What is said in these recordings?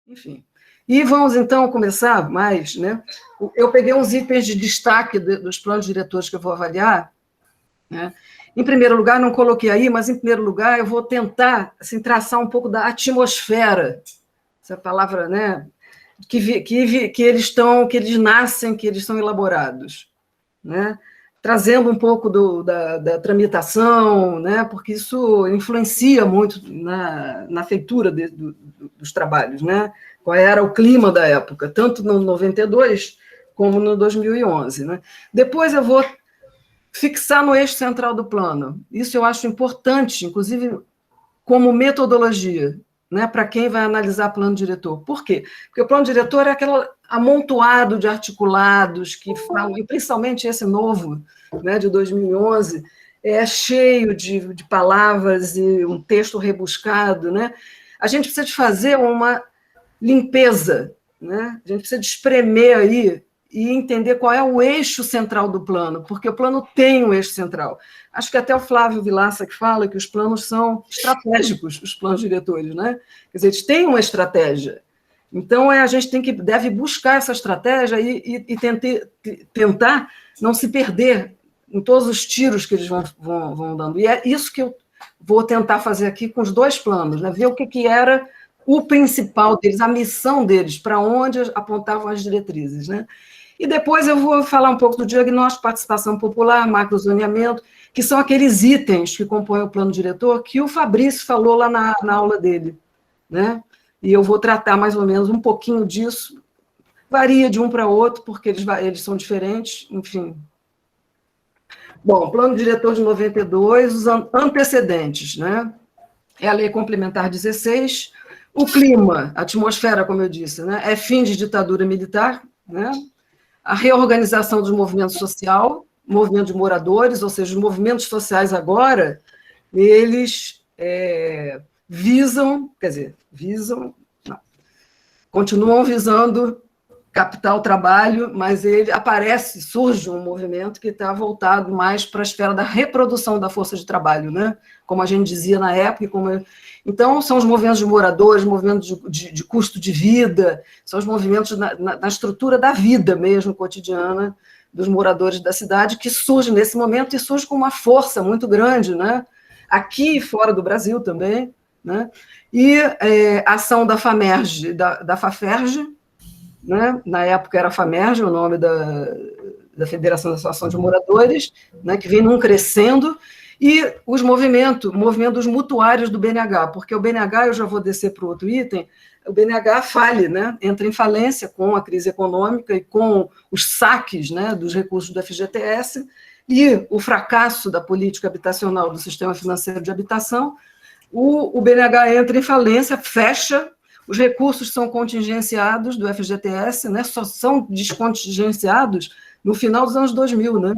enfim. E vamos, então, começar mais, né? Eu peguei uns itens de destaque dos planos diretores que eu vou avaliar, né? Em primeiro lugar, não coloquei aí, mas, em primeiro lugar, eu vou tentar assim, traçar um pouco da atmosfera, essa palavra, né? Que eles nascem, que eles são elaborados, né? Trazendo um pouco da tramitação, né? Porque isso influencia muito na feitura dos trabalhos, né? Qual era o clima da época, tanto no 92 como no 2011. Né? Depois eu vou fixar no eixo central do plano. Isso eu acho importante, inclusive como metodologia, né, para quem vai analisar plano diretor. Por quê? Porque o plano diretor é aquele amontoado de articulados que falam, e principalmente esse novo, né, de 2011, é cheio de palavras e um texto rebuscado. Né? A gente precisa de fazer uma limpeza, né? A gente precisa de espremer aí e entender qual é o eixo central do plano, porque o plano tem um eixo central. Acho que até o Flávio Vilaça que fala que os planos são estratégicos, os planos diretores, né? Quer dizer, eles têm uma estratégia. Então, a gente deve buscar essa estratégia e tentar não se perder em todos os tiros que eles vão dando. E é isso que eu vou tentar fazer aqui com os dois planos, né? Ver o que era o principal deles, a missão deles, para onde apontavam as diretrizes. Né? E depois eu vou falar um pouco do diagnóstico, participação popular, macrozoneamento, que são aqueles itens que compõem o plano diretor que o Fabrício falou lá na aula dele. Né? E eu vou tratar mais ou menos um pouquinho disso. Varia de um para outro, porque eles são diferentes, enfim. Bom, plano diretor de 92, os antecedentes. Né? É a Lei Complementar 16, o clima, a atmosfera, como eu disse, né, é fim de ditadura militar, né, a reorganização do movimento social, movimento de moradores, ou seja, os movimentos sociais agora, eles continuam visando capital, trabalho, mas surge um movimento que está voltado mais para a esfera da reprodução da força de trabalho, né? Como a gente dizia na época. Então, são os movimentos de moradores, movimentos de custo de vida, são os movimentos na estrutura da vida mesmo, cotidiana, dos moradores da cidade, que surge nesse momento e surge com uma força muito grande, né? Aqui e fora do Brasil também. Né? E a ação da FAMERG, da FAFERJ, né? Na época era a FAMERJ, o nome da Federação da Associação de Moradores, né? Que vem num crescendo, e os movimentos mutuários do BNH, porque o BNH, eu já vou descer para o outro item, o BNH né? Entra em falência com a crise econômica e com os saques, né? Dos recursos do FGTS, e o fracasso da política habitacional do sistema financeiro de habitação. O BNH entra em falência, fecha. Os recursos são contingenciados do FGTS, né? Só são descontingenciados no final dos anos 2000. Né?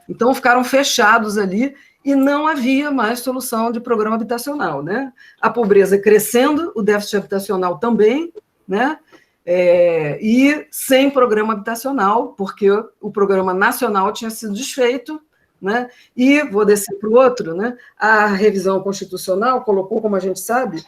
Então, ficaram fechados ali e não havia mais solução de programa habitacional. Né? A pobreza crescendo, o déficit habitacional também, né? E sem programa habitacional, porque o programa nacional tinha sido desfeito. Né? E vou descer para o outro, né? A revisão constitucional colocou, como a gente sabe,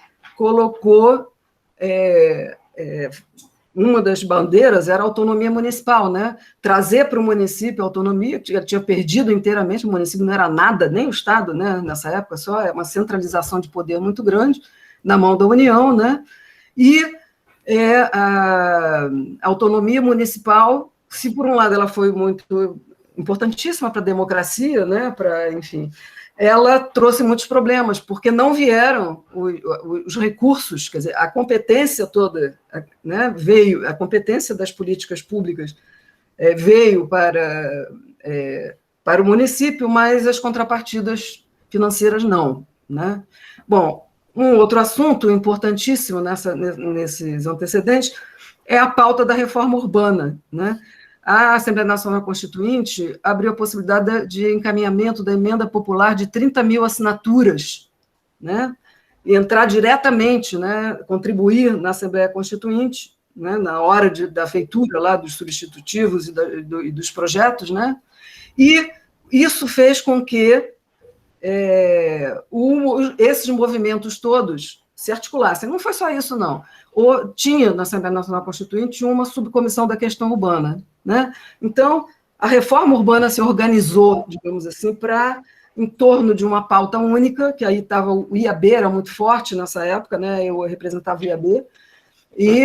uma das bandeiras era a autonomia municipal, né? Trazer para o município a autonomia, que tinha perdido inteiramente, o município não era nada, nem o Estado, né? Nessa época, só é uma centralização de poder muito grande na mão da União, né? E a autonomia municipal, se por um lado ela foi muito importantíssima para a democracia, né? Enfim, ela trouxe muitos problemas, porque não vieram os recursos, quer dizer, a competência toda, né, veio, a competência das políticas públicas veio para o município, mas as contrapartidas financeiras não. Né? Bom, um outro assunto importantíssimo nesses antecedentes é a pauta da reforma urbana. Né? A Assembleia Nacional Constituinte abriu a possibilidade de encaminhamento da emenda popular de 30 mil assinaturas, né? E entrar diretamente, né? Contribuir na Assembleia Constituinte, né? Na hora da feitura lá dos substitutivos e dos projetos. Né? E isso fez com que esses movimentos todos se articulassem. Não foi só isso, não. Ou tinha, na Assembleia Nacional Constituinte, uma subcomissão da questão urbana, né? Então, a reforma urbana se organizou, digamos assim, em torno de uma pauta única, que aí estava o IAB, era muito forte nessa época, né? Eu representava o IAB, e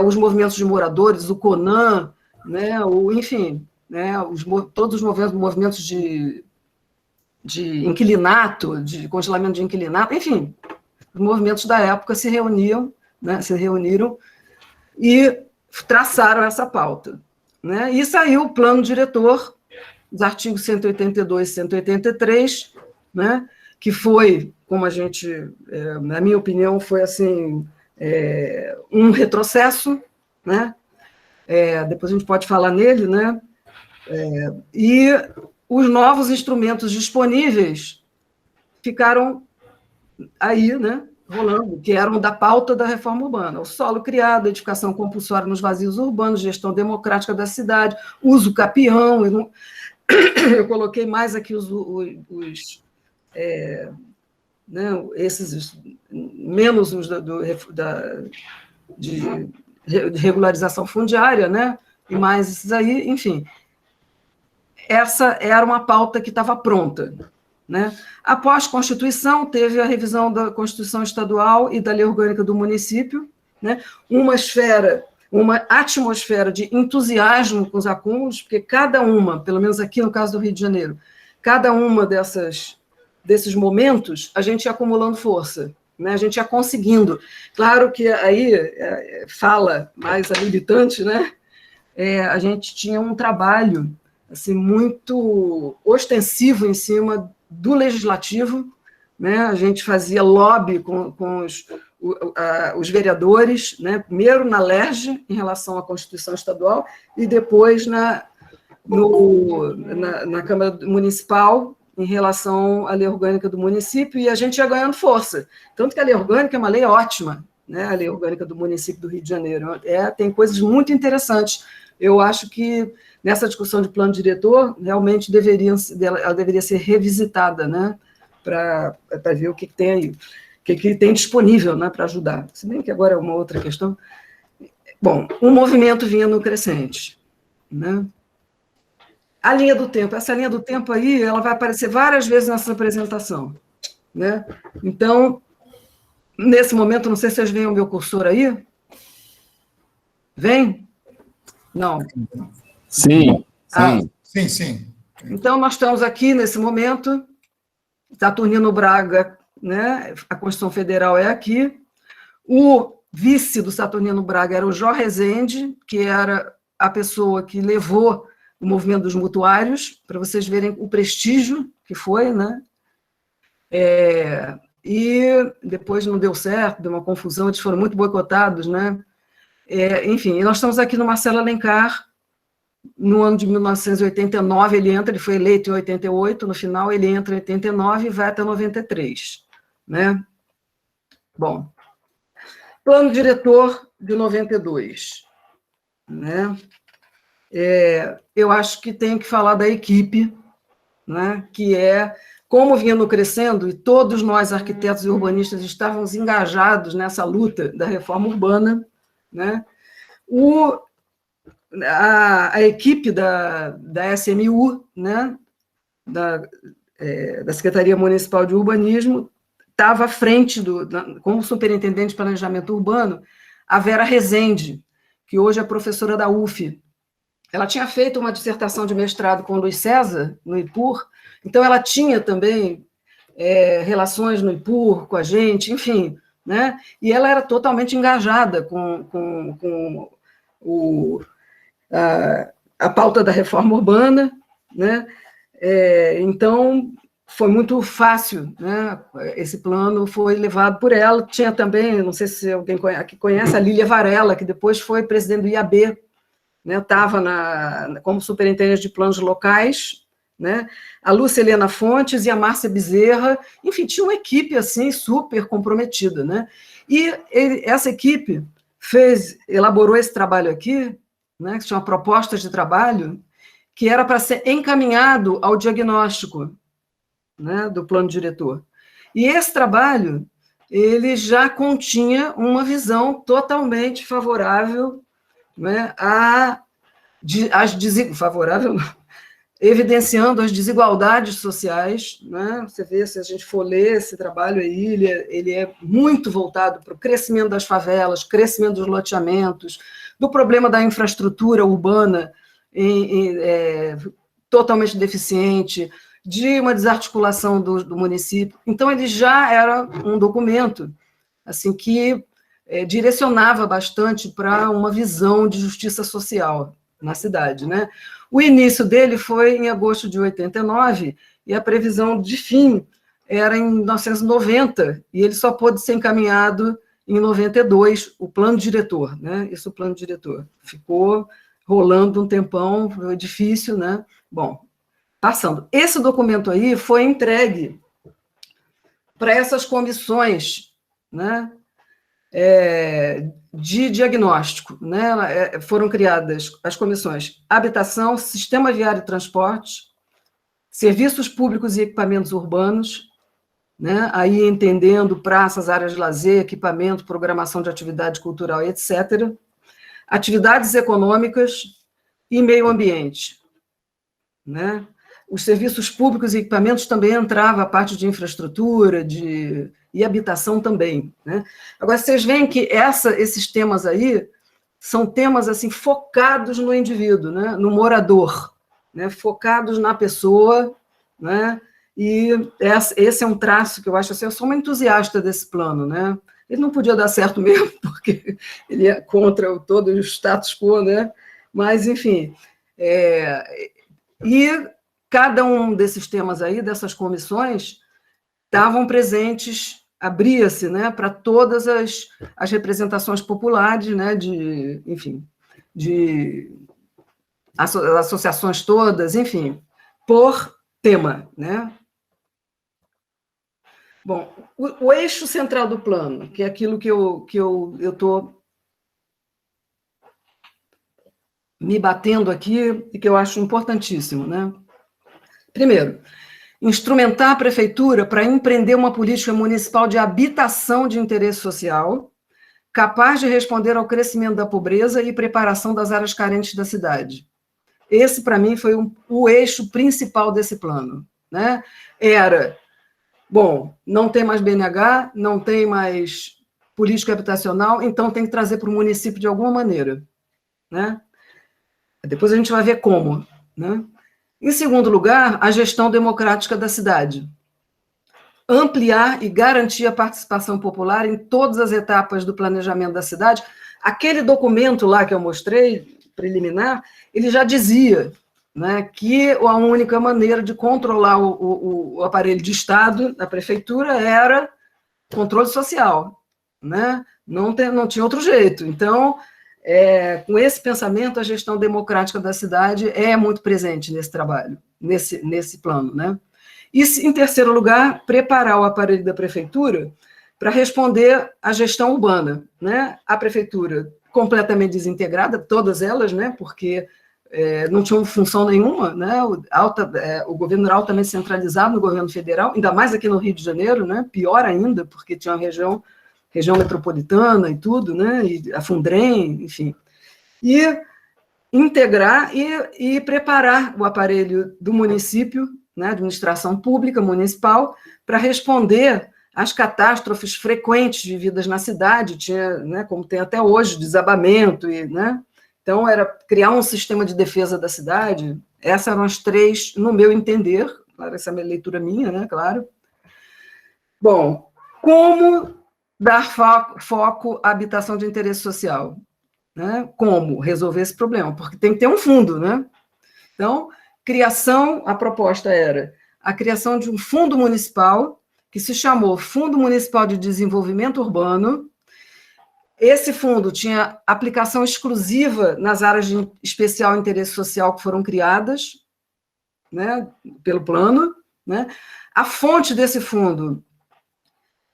os movimentos de moradores, o CONAN, né? Enfim, né? Todos os movimentos de inquilinato, de congelamento de inquilinato, enfim, os movimentos da época se reuniram, né? Se reuniram e traçaram essa pauta, né? E saiu o plano diretor, os artigos 182 e 183, né? Que foi, como a gente, na minha opinião, foi assim, um retrocesso, né? Depois a gente pode falar nele, né? E os novos instrumentos disponíveis ficaram aí, né? Rolando, que eram da pauta da reforma urbana. O solo criado, edificação compulsória nos vazios urbanos, gestão democrática da cidade, uso capião. Eu coloquei mais aqui né, esses, menos os de regularização fundiária, né? E mais esses aí, enfim. Essa era uma pauta que estava pronta, né? Após a Constituição, teve a revisão da Constituição Estadual e da Lei Orgânica do Município, né? Uma atmosfera de entusiasmo com os acúmulos, porque cada uma, pelo menos aqui no caso do Rio de Janeiro, cada uma desses momentos, a gente ia acumulando força, né? A gente ia conseguindo. Claro que aí fala mais a militante, né? A gente tinha um trabalho assim, muito ostensivo em cima do legislativo, né? A gente fazia lobby com os vereadores, né? Primeiro na LERJ, em relação à Constituição Estadual, e depois na Câmara Municipal, em relação à Lei Orgânica do Município, e a gente ia ganhando força. Tanto que a Lei Orgânica é uma lei ótima, né? A Lei Orgânica do Município do Rio de Janeiro. Tem coisas muito interessantes. Eu acho que nessa discussão de plano diretor, realmente ela deveria ser revisitada, né? Para ver o que tem aí, o que tem disponível, né, para ajudar. Se bem que agora é uma outra questão. Bom, o movimento vinha no crescente, né? A linha do tempo, essa linha do tempo aí, ela vai aparecer várias vezes nessa apresentação, né? Então, nesse momento, não sei se vocês veem o meu cursor aí. Vem? Não. Sim, sim. Sim. Então, nós estamos aqui, nesse momento, Saturnino Braga, né? A Constituição Federal é aqui. O vice do Saturnino Braga era o Jó Rezende, que era a pessoa que levou o movimento dos mutuários, para vocês verem o prestígio que foi, né? E depois não deu certo, deu uma confusão, eles foram muito boicotados, né? Enfim, nós estamos aqui no Marcelo Alencar, no ano de 1989, ele foi eleito em 88, no final ele entra em 89 e vai até 93, né? Bom, plano diretor de 92, né? Eu acho que tem que falar da equipe, né? Que como vinha no crescendo, e todos nós, arquitetos e urbanistas, estávamos engajados nessa luta da reforma urbana, né? A equipe da SMU, né? Da Secretaria Municipal de Urbanismo, estava à frente, como superintendente de planejamento urbano, a Vera Rezende, que hoje é professora da UF. Ela tinha feito uma dissertação de mestrado com o Luiz César, no IPUR, então ela tinha também relações no IPUR com a gente, enfim, né? E ela era totalmente engajada com a pauta da reforma urbana, né? Então, foi muito fácil, né? Esse plano foi levado por ela. Tinha também, não sei se alguém conhece, a Lília Varela, que depois foi presidente do IAB, né? Estava como superintendente de planos locais, né? A Lúcia Helena Fontes e a Márcia Bezerra, enfim, tinha uma equipe assim super comprometida, né? E essa equipe elaborou esse trabalho aqui, né? Que se chama Propostas de Trabalho, que era para ser encaminhado ao diagnóstico, né, do plano diretor. E esse trabalho ele já continha uma visão totalmente favorável, né, favorável, evidenciando as desigualdades sociais, né? Você vê, se a gente for ler esse trabalho aí, ele é muito voltado para o crescimento das favelas, crescimento dos loteamentos, do problema da infraestrutura urbana totalmente deficiente, de uma desarticulação do município. Então, ele já era um documento assim, que direcionava bastante para uma visão de justiça social na cidade, né? O início dele foi em agosto de 89, e a previsão de fim era em 1990, e ele só pôde ser encaminhado em 92, o plano diretor, né? Isso, o plano diretor. Ficou rolando um tempão, foi difícil, né? Bom, passando. Esse documento aí foi entregue para essas comissões, né? De diagnóstico, né? Foram criadas as comissões Habitação, Sistema Viário e Transporte, Serviços Públicos e Equipamentos Urbanos, né? Aí entendendo praças, áreas de lazer, equipamento, programação de atividade cultural, etc. Atividades econômicas e meio ambiente, né? Os serviços públicos e equipamentos também entrava a parte de infraestrutura, e habitação também, né? Agora, vocês veem que esses temas aí são temas assim, focados no indivíduo, né? No morador, né? Focados na pessoa, né? E esse é um traço que eu acho assim, eu sou uma entusiasta desse plano, né? Ele não podia dar certo mesmo, porque ele é contra todo o status quo, né? Mas, enfim, e cada um desses temas aí, dessas comissões, estavam presentes, abria-se, né, para todas as representações populares, né, enfim, de associações todas, enfim, por tema, né? Bom, o eixo central do plano, que é aquilo que eu estou me batendo aqui e que eu acho importantíssimo, né? Primeiro, instrumentar a prefeitura para empreender uma política municipal de habitação de interesse social, capaz de responder ao crescimento da pobreza e preparação das áreas carentes da cidade. Esse, para mim, foi o eixo principal desse plano, né? Era, bom, não tem mais BNH, não tem mais política habitacional, então tem que trazer para o município de alguma maneira, né? Depois a gente vai ver como, né? Em segundo lugar, a gestão democrática da cidade. Ampliar e garantir a participação popular em todas as etapas do planejamento da cidade. Aquele documento lá que eu mostrei, preliminar, ele já dizia, né, que a única maneira de controlar o aparelho de Estado, da prefeitura, era controle social, né? Não tinha outro jeito. Então, com esse pensamento, a gestão democrática da cidade é muito presente nesse trabalho, nesse plano, né? E, em terceiro lugar, preparar o aparelho da prefeitura para responder à gestão urbana, né? A prefeitura completamente desintegrada, todas elas, né? Porque não tinham função nenhuma, né? O governo era altamente centralizado no governo federal, ainda mais aqui no Rio de Janeiro, né? Pior ainda, porque tinha uma região metropolitana e tudo, né? E a Fundrem, enfim. E integrar e preparar o aparelho do município, né, administração pública municipal, para responder às catástrofes frequentes vividas na cidade, tinha, né, como tem até hoje, desabamento, né? Então, era criar um sistema de defesa da cidade. Essas eram as três, no meu entender, claro, essa é a leitura minha, né, claro. Bom, como dar foco à habitação de interesse social? Né? Como resolver esse problema? Porque tem que ter um fundo, né? Então, a proposta era a criação de um fundo municipal, que se chamou Fundo Municipal de Desenvolvimento Urbano. Esse fundo tinha aplicação exclusiva nas áreas de especial interesse social que foram criadas, né, pelo plano, né? A fonte desse fundo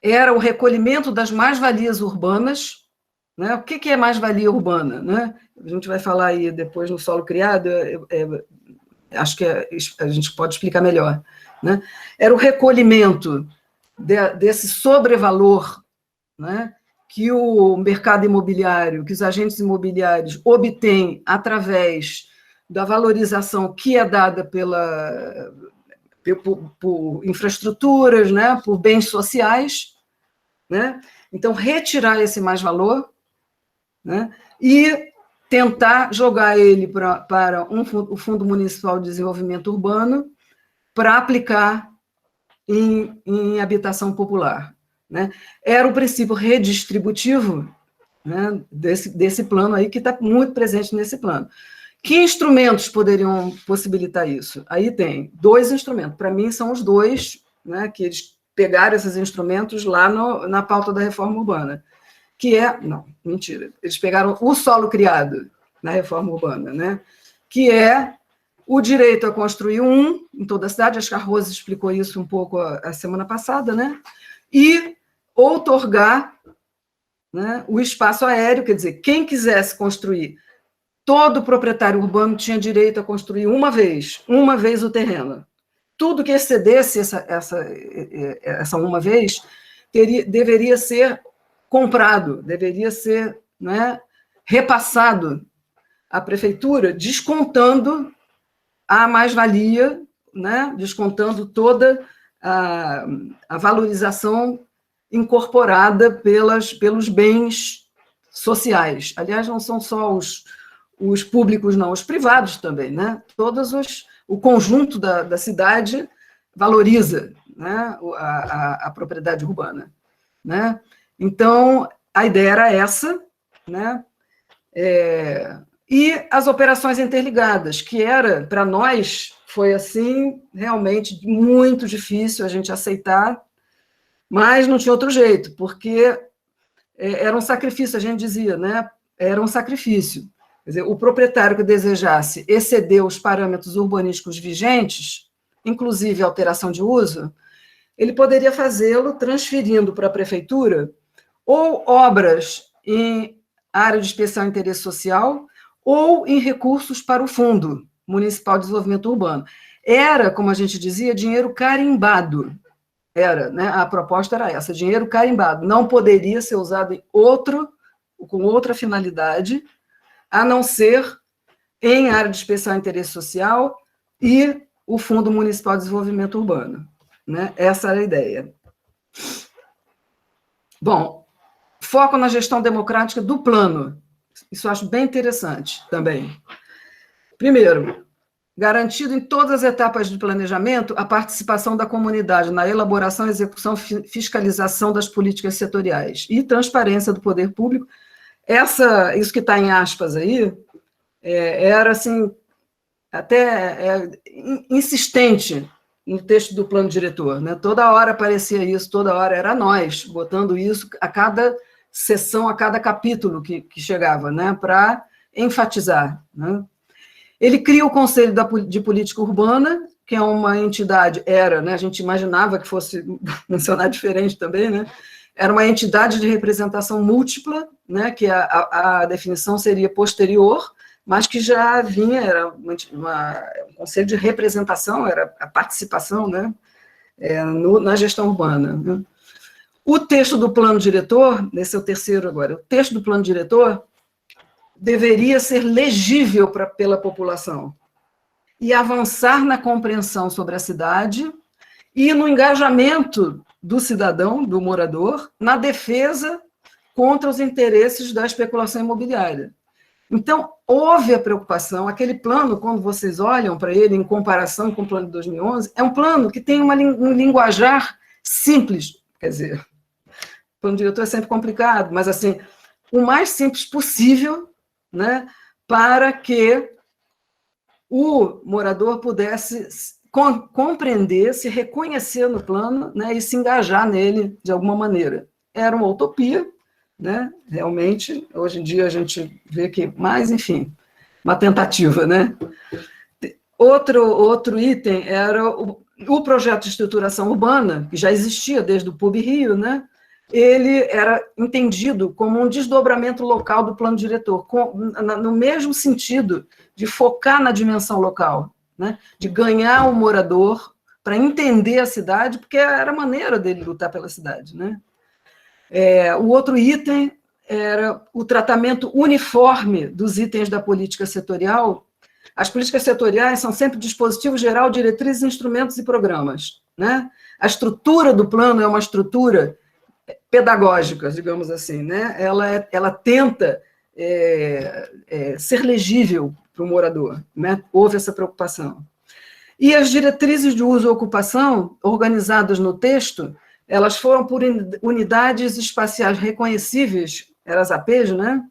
era o recolhimento das mais-valias urbanas, né? O que é mais-valia urbana, né? A gente vai falar aí depois no solo criado, acho que a gente pode explicar melhor, né? Era o recolhimento desse sobrevalor né, que o mercado imobiliário, que os agentes imobiliários obtêm através da valorização que é dada por infraestruturas, né, por bens sociais, né? Então, retirar esse mais-valor, né, e tentar jogar ele para o Fundo Municipal de Desenvolvimento Urbano para aplicar em habitação popular, né? Era o princípio redistributivo, né, desse plano aí, que está muito presente nesse plano. Que instrumentos poderiam possibilitar isso? Aí tem 2 instrumentos, para mim são os 2, né, que eles pegaram esses instrumentos lá na pauta da reforma urbana, que é, não, mentira, eles pegaram o solo criado na reforma urbana, né, que é o direito a construir em toda a cidade, acho que a Rose explicou isso um pouco a semana passada, né, e outorgar, né, o espaço aéreo, quer dizer, quem quisesse construir, todo proprietário urbano tinha direito a construir uma vez o terreno. Tudo que excedesse essa uma vez deveria ser comprado, deveria ser, né, repassado à prefeitura, descontando a mais-valia, né, descontando toda a valorização incorporada pelos bens sociais. Aliás, não são só os públicos, não, os privados também, né? O conjunto da cidade valoriza, né, a propriedade urbana, né? Então, a ideia era essa, né? E as operações interligadas, que era, para nós, foi assim, realmente muito difícil a gente aceitar, mas não tinha outro jeito, porque era um sacrifício, a gente dizia, né? Era um sacrifício. Quer dizer, o proprietário que desejasse exceder os parâmetros urbanísticos vigentes, inclusive alteração de uso, ele poderia fazê-lo transferindo para a prefeitura ou obras em área de especial interesse social ou em recursos para o Fundo Municipal de Desenvolvimento Urbano. Era, como a gente dizia, dinheiro carimbado. Era, né? A proposta era essa, dinheiro carimbado. Não poderia ser usado com outra finalidade, a não ser em área de especial interesse social e o Fundo Municipal de Desenvolvimento Urbano, né? Essa era a ideia. Bom, foco na gestão democrática do plano. Isso eu acho bem interessante também. Primeiro, garantido em todas as etapas de planejamento a participação da comunidade na elaboração, execução, fiscalização das políticas setoriais e transparência do poder público. Isso que está em aspas aí, era assim, até insistente no texto do plano diretor, né? Toda hora aparecia isso, toda hora era nós, botando isso a cada sessão, a cada capítulo que chegava, né? Para enfatizar, né? Ele cria o Conselho de Política Urbana, que é uma entidade, né? A gente imaginava que fosse funcionar diferente também, né? Era uma entidade de representação múltipla, né, que a definição seria posterior, mas que já vinha, era um conselho de representação, era a participação, né, na gestão urbana. Né. O texto do plano diretor, esse é o terceiro agora, o texto do plano diretor deveria ser legível pela população e avançar na compreensão sobre a cidade e no engajamento do cidadão, do morador, na defesa contra os interesses da especulação imobiliária. Então, houve a preocupação, aquele plano, quando vocês olham para ele em comparação com o plano de 2011, é um plano que tem um linguajar simples, quer dizer, o plano diretor é sempre complicado, mas assim, o mais simples possível, né, para que o morador pudesse compreender, se reconhecer no plano, né, e se engajar nele de alguma maneira. Era uma utopia, né, realmente, hoje em dia a gente vê que, mas, enfim, uma tentativa, né. Outro item era o projeto de estruturação urbana, que já existia desde o PUB Rio, né, ele era entendido como um desdobramento local do plano diretor, no mesmo sentido de focar na dimensão local, né, de ganhar o morador para entender a cidade, porque era a maneira dele lutar pela cidade, né. O outro item era o tratamento uniforme dos itens da política setorial. As políticas setoriais são sempre dispositivo geral, diretrizes, instrumentos e programas, né? A estrutura do plano é uma estrutura pedagógica, digamos assim, né? Ela tenta ser legível para o morador, né? Houve essa preocupação. E as diretrizes de uso e ocupação, organizadas no texto, elas foram por unidades espaciais reconhecíveis, eram as APs, né?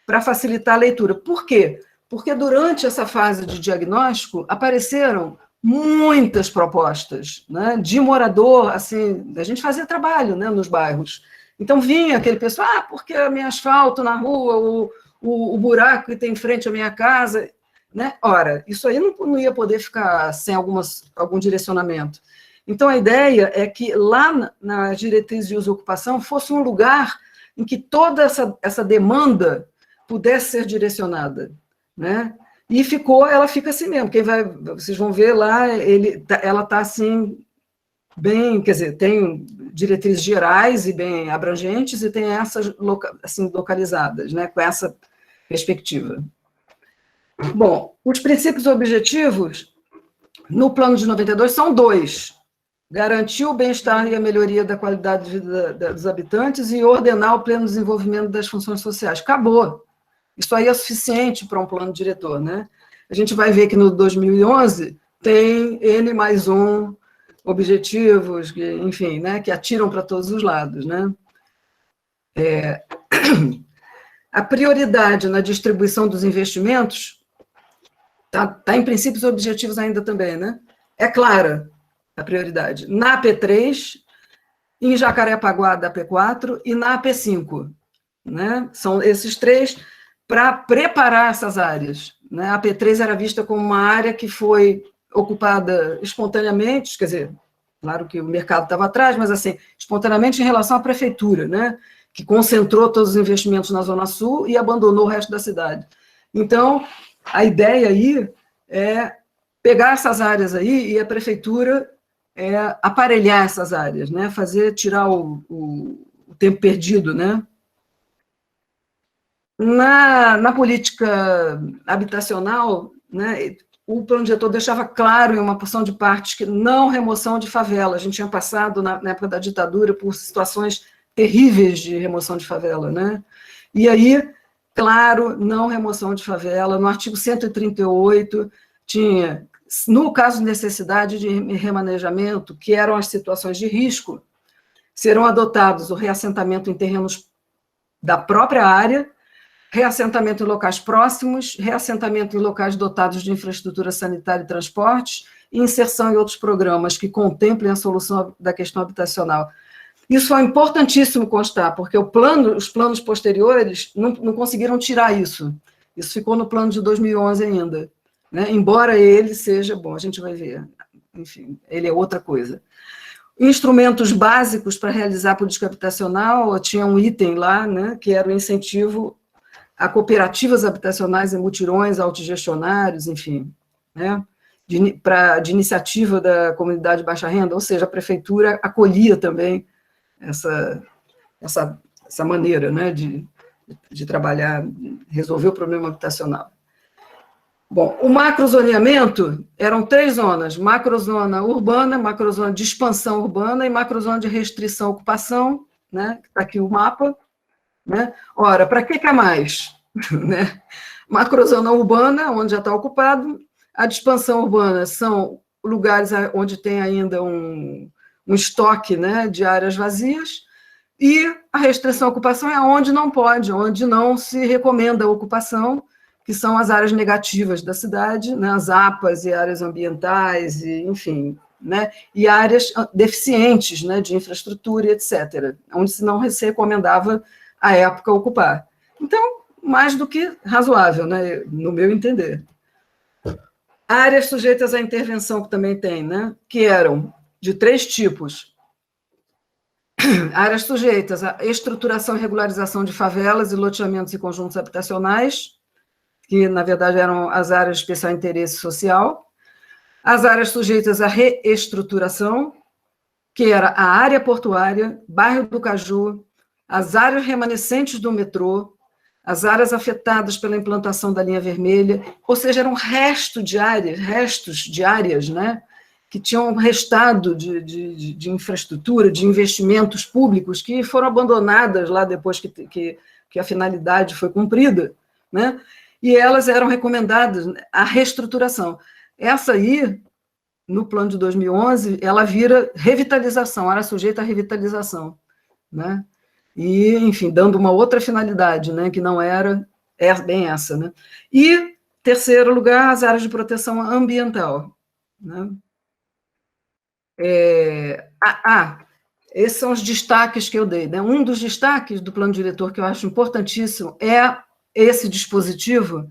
Para facilitar a leitura. Por quê? Porque durante essa fase de diagnóstico apareceram muitas propostas, né, de morador, assim, a gente fazia trabalho, né, nos bairros. Então vinha aquele pessoal, porque a minha asfalto na rua, o buraco que tem em frente à minha casa, né? Ora, isso aí não ia poder ficar sem algum direcionamento. Então a ideia é que lá na diretriz de uso e ocupação fosse um lugar em que toda essa demanda pudesse ser direcionada, né? E ela fica assim mesmo. Vocês vão ver lá, ela está assim, bem, quer dizer, tem diretrizes gerais e bem abrangentes, e tem essas assim, localizadas, né, com essa perspectiva. Bom, os princípios objetivos, no plano de 92, são 2. Garantir o bem-estar e a melhoria da qualidade de vida dos habitantes e ordenar o pleno desenvolvimento das funções sociais. Acabou. Isso aí é suficiente para um plano diretor, né? A gente vai ver que no 2011 tem N+1 objetivos, enfim, né, que atiram para todos os lados, né? A prioridade na distribuição dos investimentos está em princípios objetivos ainda também, né? É clara a prioridade. Na AP3, em Jacarepaguá da AP4 e na AP5, né? São esses 3 para preparar essas áreas, né? A AP3 era vista como uma área que foi ocupada espontaneamente, quer dizer, claro que o mercado estava atrás, mas assim, espontaneamente em relação à prefeitura, né? Que concentrou todos os investimentos na Zona Sul e abandonou o resto da cidade. Então, a ideia aí é pegar essas áreas aí e a prefeitura aparelhar essas áreas, né? Tirar o tempo perdido, né? Na política habitacional, né, o plano diretor deixava claro em uma porção de partes que não remoção de favela. A gente tinha passado, na época da ditadura, por situações terríveis de remoção de favela, né? E aí, claro, não remoção de favela. No artigo 138, tinha, no caso de necessidade de remanejamento, que eram as situações de risco, serão adotados o reassentamento em terrenos da própria área, reassentamento em locais próximos, reassentamento em locais dotados de infraestrutura sanitária e transportes, e inserção em outros programas que contemplem a solução da questão habitacional. Isso é importantíssimo constar, porque os planos posteriores não conseguiram tirar isso. Isso ficou no plano de 2011 ainda, né? Embora ele seja, bom, a gente vai ver, enfim, ele é outra coisa. Instrumentos básicos para realizar a política habitacional, tinha um item lá, né, que era o incentivo a cooperativas habitacionais e mutirões autogestionários, enfim, né, de iniciativa da comunidade de baixa renda, ou seja, a prefeitura acolhia também essa maneira, né, de trabalhar, resolver o problema habitacional. Bom, o macrozoneamento eram 3 zonas: macrozona urbana, macrozona de expansão urbana e macrozona de restrição à ocupação, né, está aqui o mapa, né? Ora, para que é mais? Né? Macrozona urbana, onde já está ocupado, a de expansão urbana são lugares onde tem ainda um estoque, né, de áreas vazias, e a restrição à ocupação é onde não pode, onde não se recomenda a ocupação, que são as áreas negativas da cidade, né, as APAs e áreas ambientais, e, enfim, né, e áreas deficientes, né, de infraestrutura, etc., onde se não se recomendava, à época, ocupar. Então, mais do que razoável, né, no meu entender. Áreas sujeitas à intervenção, que também tem, né, que eram de 3 tipos. Áreas sujeitas à estruturação e regularização de favelas e loteamentos e conjuntos habitacionais, que, na verdade, eram as áreas de especial interesse social. As áreas sujeitas à reestruturação, que era a área portuária, bairro do Caju, as áreas remanescentes do metrô, as áreas afetadas pela implantação da linha vermelha, ou seja, eram restos de áreas, né, que tinham restado de infraestrutura, de investimentos públicos, que foram abandonadas lá depois que a finalidade foi cumprida, né, e elas eram recomendadas a reestruturação. Essa aí, no plano de 2011, ela vira revitalização, era sujeita à revitalização, né? E, enfim, dando uma outra finalidade, né? Que não era bem essa, né? E, terceiro lugar, as áreas de proteção ambiental, né? Esses são os destaques que eu dei, né? Um dos destaques do plano diretor que eu acho importantíssimo é esse dispositivo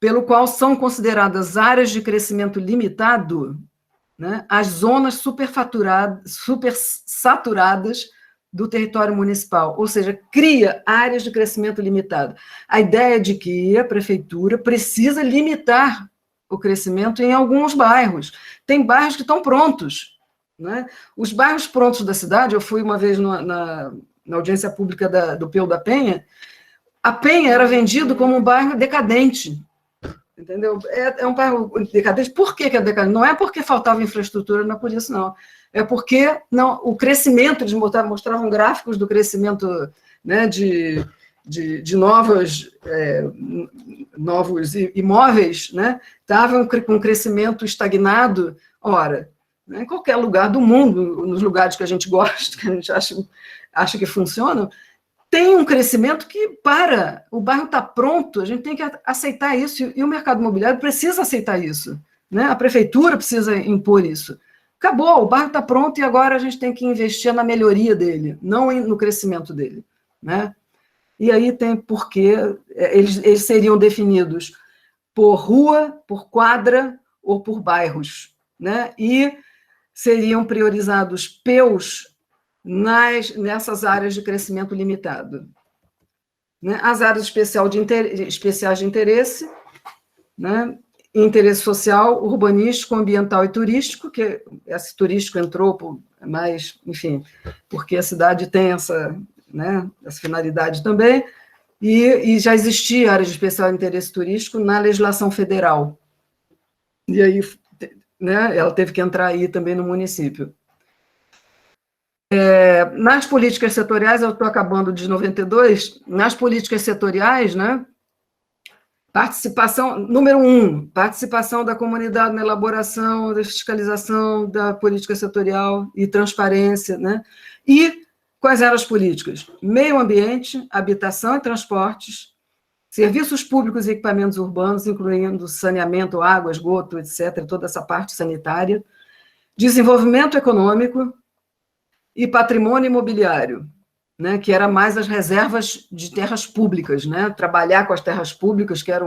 pelo qual são consideradas áreas de crescimento limitado, né, as zonas supersaturadas do território municipal, ou seja, cria áreas de crescimento limitado. A ideia de que a prefeitura precisa limitar o crescimento em alguns bairros. Tem bairros que estão prontos, né? Os bairros prontos da cidade, eu fui uma vez na audiência pública do Peu da Penha, a Penha era vendido como um bairro decadente, entendeu? É um bairro decadente. Por que é decadente? Não é porque faltava infraestrutura, não é por isso, não. É porque o crescimento, eles mostravam gráficos do crescimento, né, de novos imóveis, né, estavam com crescimento estagnado. Ora, né, em qualquer lugar do mundo, nos lugares que a gente gosta, que a gente acha que funcionam, tem um crescimento que, o bairro está pronto, a gente tem que aceitar isso, e o mercado imobiliário precisa aceitar isso, né? A prefeitura precisa impor isso. Acabou, o bairro está pronto e agora a gente tem que investir na melhoria dele, não no crescimento dele, né? E aí tem porquê, eles seriam definidos por rua, por quadra ou por bairros, né? E seriam priorizados PEUs nessas áreas de crescimento limitado, né? As áreas especiais de interesse, né? Interesse social, urbanístico, ambiental e turístico, que esse turístico entrou mais, enfim, porque a cidade tem essa, né, essa finalidade também, e já existia área de especial interesse turístico na legislação federal. E aí, né, ela teve que entrar aí também no município. Nas políticas setoriais, eu estou acabando de 92, nas políticas setoriais, né, participação, número 1, participação da comunidade na elaboração, da fiscalização da política setorial e transparência, né? E quais eram as políticas? Meio ambiente, habitação e transportes, serviços públicos e equipamentos urbanos, incluindo saneamento, água, esgoto, etc., toda essa parte sanitária, desenvolvimento econômico e patrimônio imobiliário, né, que era mais as reservas de terras públicas, né, trabalhar com as terras públicas, que era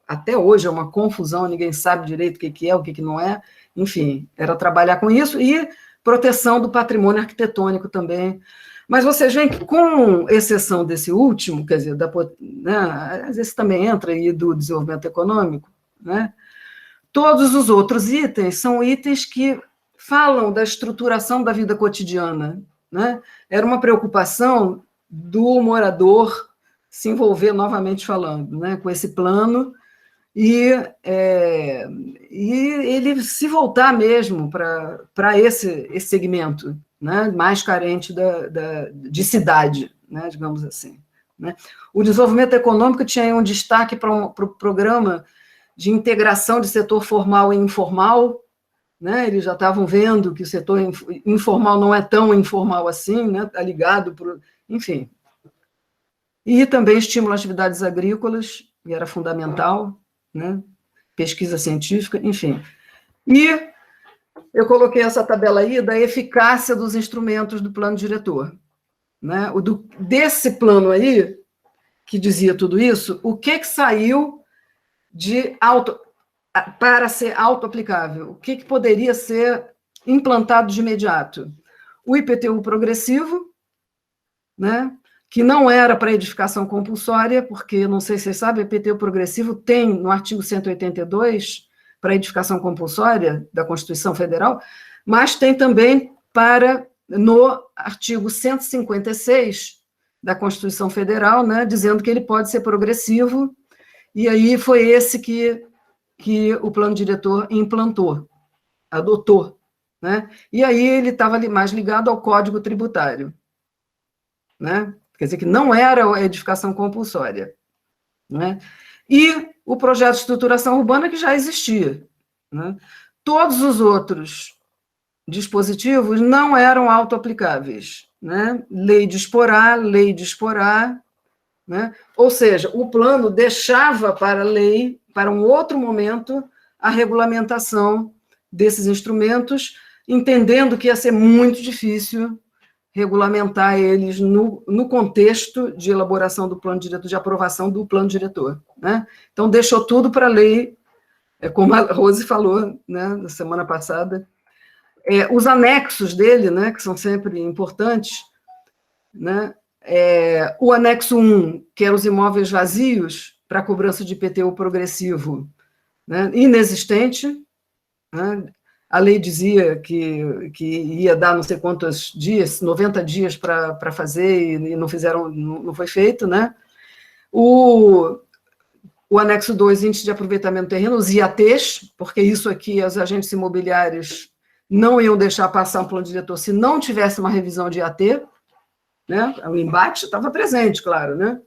até hoje é uma confusão, ninguém sabe direito o que é, o que não é, enfim, era trabalhar com isso, e proteção do patrimônio arquitetônico também. Mas vocês veem que, com exceção desse último, quer dizer, né, às vezes também entra aí do desenvolvimento econômico, né, todos os outros itens são itens que falam da estruturação da vida cotidiana, né? Era uma preocupação do morador se envolver, novamente falando, né, com esse plano, e ele se voltar mesmo para esse segmento, né, mais carente de cidade, né, digamos assim, né? O desenvolvimento econômico tinha um destaque para o programa de integração de setor formal e informal, né? Eles já estavam vendo que o setor informal não é tão informal assim, né? Está ligado, enfim. E também estímulo a atividades agrícolas, que era fundamental, né? Pesquisa científica, enfim. E eu coloquei essa tabela aí da eficácia dos instrumentos do plano diretor, né? Desse plano aí, que dizia tudo isso, o que saiu para ser auto-aplicável? O que poderia ser implantado de imediato? O IPTU progressivo, né, que não era para edificação compulsória, porque, não sei se vocês sabem, o IPTU progressivo tem, no artigo 182, para edificação compulsória da Constituição Federal, mas tem também no artigo 156, da Constituição Federal, né, dizendo que ele pode ser progressivo, e aí foi esse que o plano diretor implantou, adotou, né? E aí ele estava mais ligado ao Código Tributário, né? Quer dizer que não era a edificação compulsória, né? E o projeto de estruturação urbana que já existia, né? Todos os outros dispositivos não eram autoaplicáveis, né? Lei de Esporá, né? Ou seja, o plano deixava para a lei, para um outro momento, a regulamentação desses instrumentos, entendendo que ia ser muito difícil regulamentar eles no contexto de elaboração do plano diretor, de aprovação do plano diretor, né? Então, deixou tudo para a lei, como a Rose falou, né, na semana passada. Os anexos dele, né, que são sempre importantes, né? O anexo 1, que eram os imóveis vazios para cobrança de IPTU progressivo, né, inexistente, né? A lei dizia que ia dar não sei quantos dias, 90 dias para fazer, e não fizeram, não foi feito, né? O anexo 2, índice de aproveitamento do terreno, os IATs, porque isso aqui, os agentes imobiliários não iam deixar passar um plano diretor se não tivesse uma revisão de IAT, né? O embate estava presente, claro, né?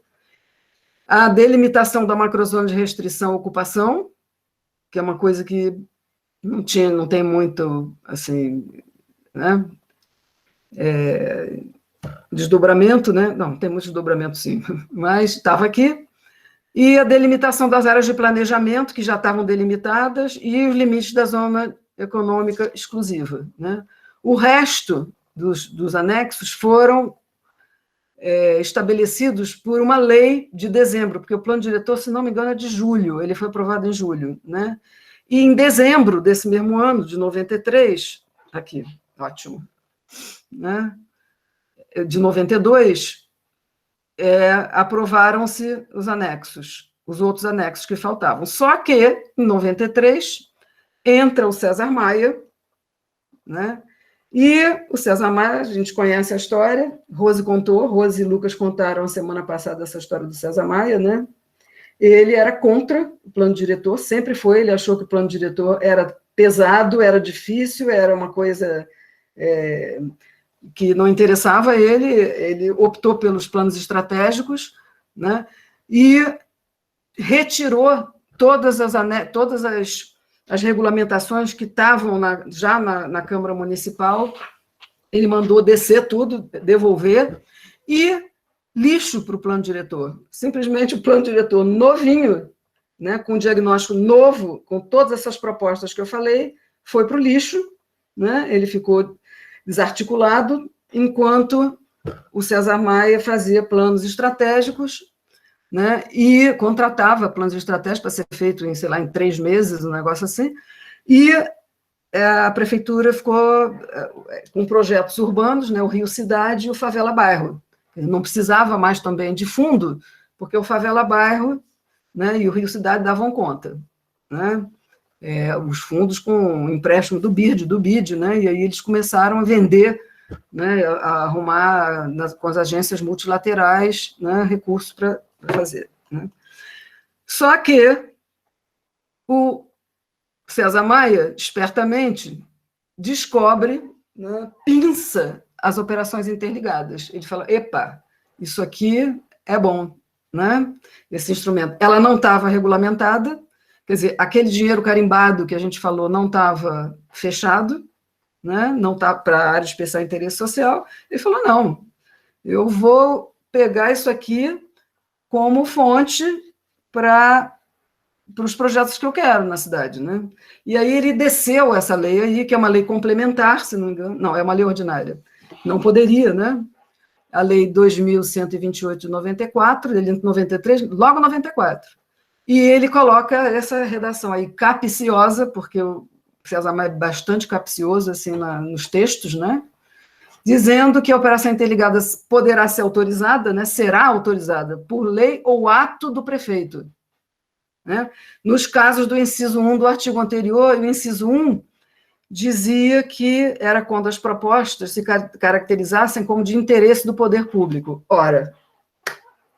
A delimitação da macrozona de restrição à ocupação, que é uma coisa que não tem muito, assim, né? Desdobramento, né? Não, tem muito desdobramento, sim, mas estava aqui. E a delimitação das áreas de planejamento, que já estavam delimitadas, e os limites da zona econômica exclusiva, né? O resto dos anexos foram estabelecidos por uma lei de dezembro, porque o plano diretor, se não me engano, é de julho, ele foi aprovado em julho, né? E em dezembro desse mesmo ano, de 93, aqui, ótimo, né? De 92, aprovaram-se os anexos, os outros anexos que faltavam. Só que, em 93, entra o César Maia, né? E o César Maia, a gente conhece a história, Rose e Lucas contaram a semana passada essa história do César Maia, né? Ele era contra o plano diretor, sempre foi, ele achou que o plano diretor era pesado, era difícil, era uma coisa que não interessava a ele optou pelos planos estratégicos, né? E retirou todas as regulamentações que estavam já na Câmara Municipal, ele mandou descer tudo, devolver, e lixo para o plano diretor. Simplesmente o plano diretor novinho, né, com um diagnóstico novo, com todas essas propostas que eu falei, foi para o lixo, né, ele ficou desarticulado, enquanto o César Maia fazia planos estratégicos, né, e contratava planos estratégicos para ser feito em 3 meses, um negócio assim, e a prefeitura ficou com projetos urbanos, né, o Rio Cidade e o Favela Bairro. Ele não precisava mais também de fundo, porque o Favela Bairro, né, e o Rio Cidade davam conta, né? Os fundos com empréstimo do BID, né, e aí eles começaram a vender, né, a arrumar com as agências multilaterais, né, recursos para fazer, né? Só que o César Maia, espertamente, descobre, né, pinça as operações interligadas. Ele fala, epa, isso aqui é bom, né? Esse instrumento. Ela não estava regulamentada, quer dizer, aquele dinheiro carimbado que a gente falou não estava fechado, né? Não está para a área de especial interesse social. Ele falou, não, eu vou pegar isso aqui como fonte para os projetos que eu quero na cidade, né? E aí ele desceu essa lei aí, que é uma lei complementar, se não me engano, não, é uma lei ordinária, não poderia, né? A lei 2.128 de 94, ele em 93, logo 94, e ele coloca essa redação aí capciosa, porque o César Maia é bastante capcioso, assim, nos textos, né? Dizendo que a operação interligada poderá ser autorizada, né? Será autorizada por lei ou ato do prefeito, né? Nos casos do inciso 1 do artigo anterior, o inciso 1 dizia que era quando as propostas se caracterizassem como de interesse do poder público. Ora,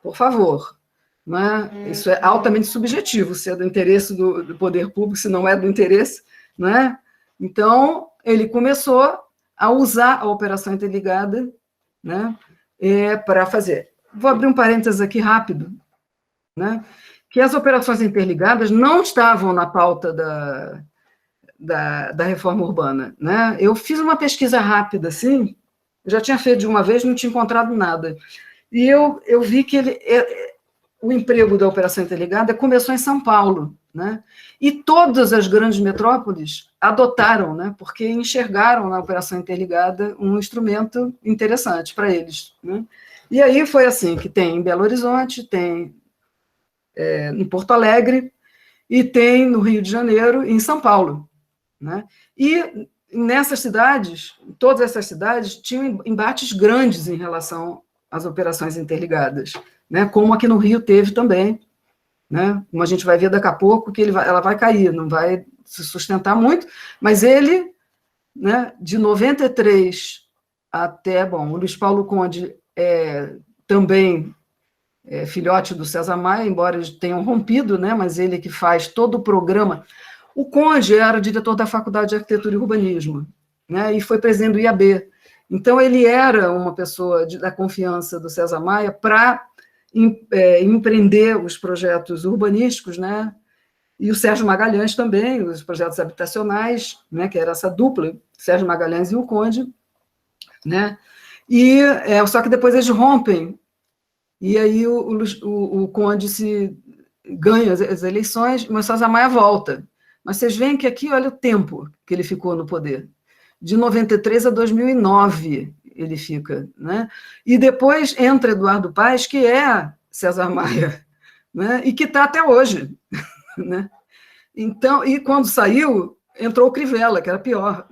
por favor. Não é? Isso é altamente subjetivo, se é do interesse do poder público, se não é do interesse. Não é? Então, ele começou a usar a operação interligada, né, para fazer. Vou abrir um parênteses aqui rápido, né, que as operações interligadas não estavam na pauta da reforma urbana. Né? Eu fiz uma pesquisa rápida, assim, já tinha feito de uma vez, não tinha encontrado nada. E eu vi que o emprego da operação interligada começou em São Paulo, né? E todas as grandes metrópoles adotaram, né? Porque enxergaram na operação interligada um instrumento interessante para eles. Né? E aí foi assim, que tem em Belo Horizonte, tem em Porto Alegre, e tem no Rio de Janeiro e em São Paulo. Né? E nessas cidades, todas essas cidades tinham embates grandes em relação às operações interligadas, né? Como aqui no Rio teve também, né? Como a gente vai ver daqui a pouco, que ela vai cair, não vai se sustentar muito, mas ele, né, de 93 até, bom, o Luiz Paulo Conde também filhote do César Maia, embora eles tenham rompido, né, mas ele que faz todo o programa. O Conde era diretor da Faculdade de Arquitetura e Urbanismo, né, e foi presidente do IAB. Então, ele era uma pessoa da confiança do César Maia para empreender os projetos urbanísticos, né, e o Sérgio Magalhães também, os projetos habitacionais, né, que era essa dupla, Sérgio Magalhães e o Conde, né, e só que depois eles rompem, e aí o Conde ganha as eleições, mas César Maia volta. Mas vocês veem que aqui, olha o tempo que ele ficou no poder. De 93 a 2009 ele fica. Né? E depois entra Eduardo Paes, que é César Maia, né? E que está até hoje. Né? Então, e quando saiu, entrou o Crivella, que era pior.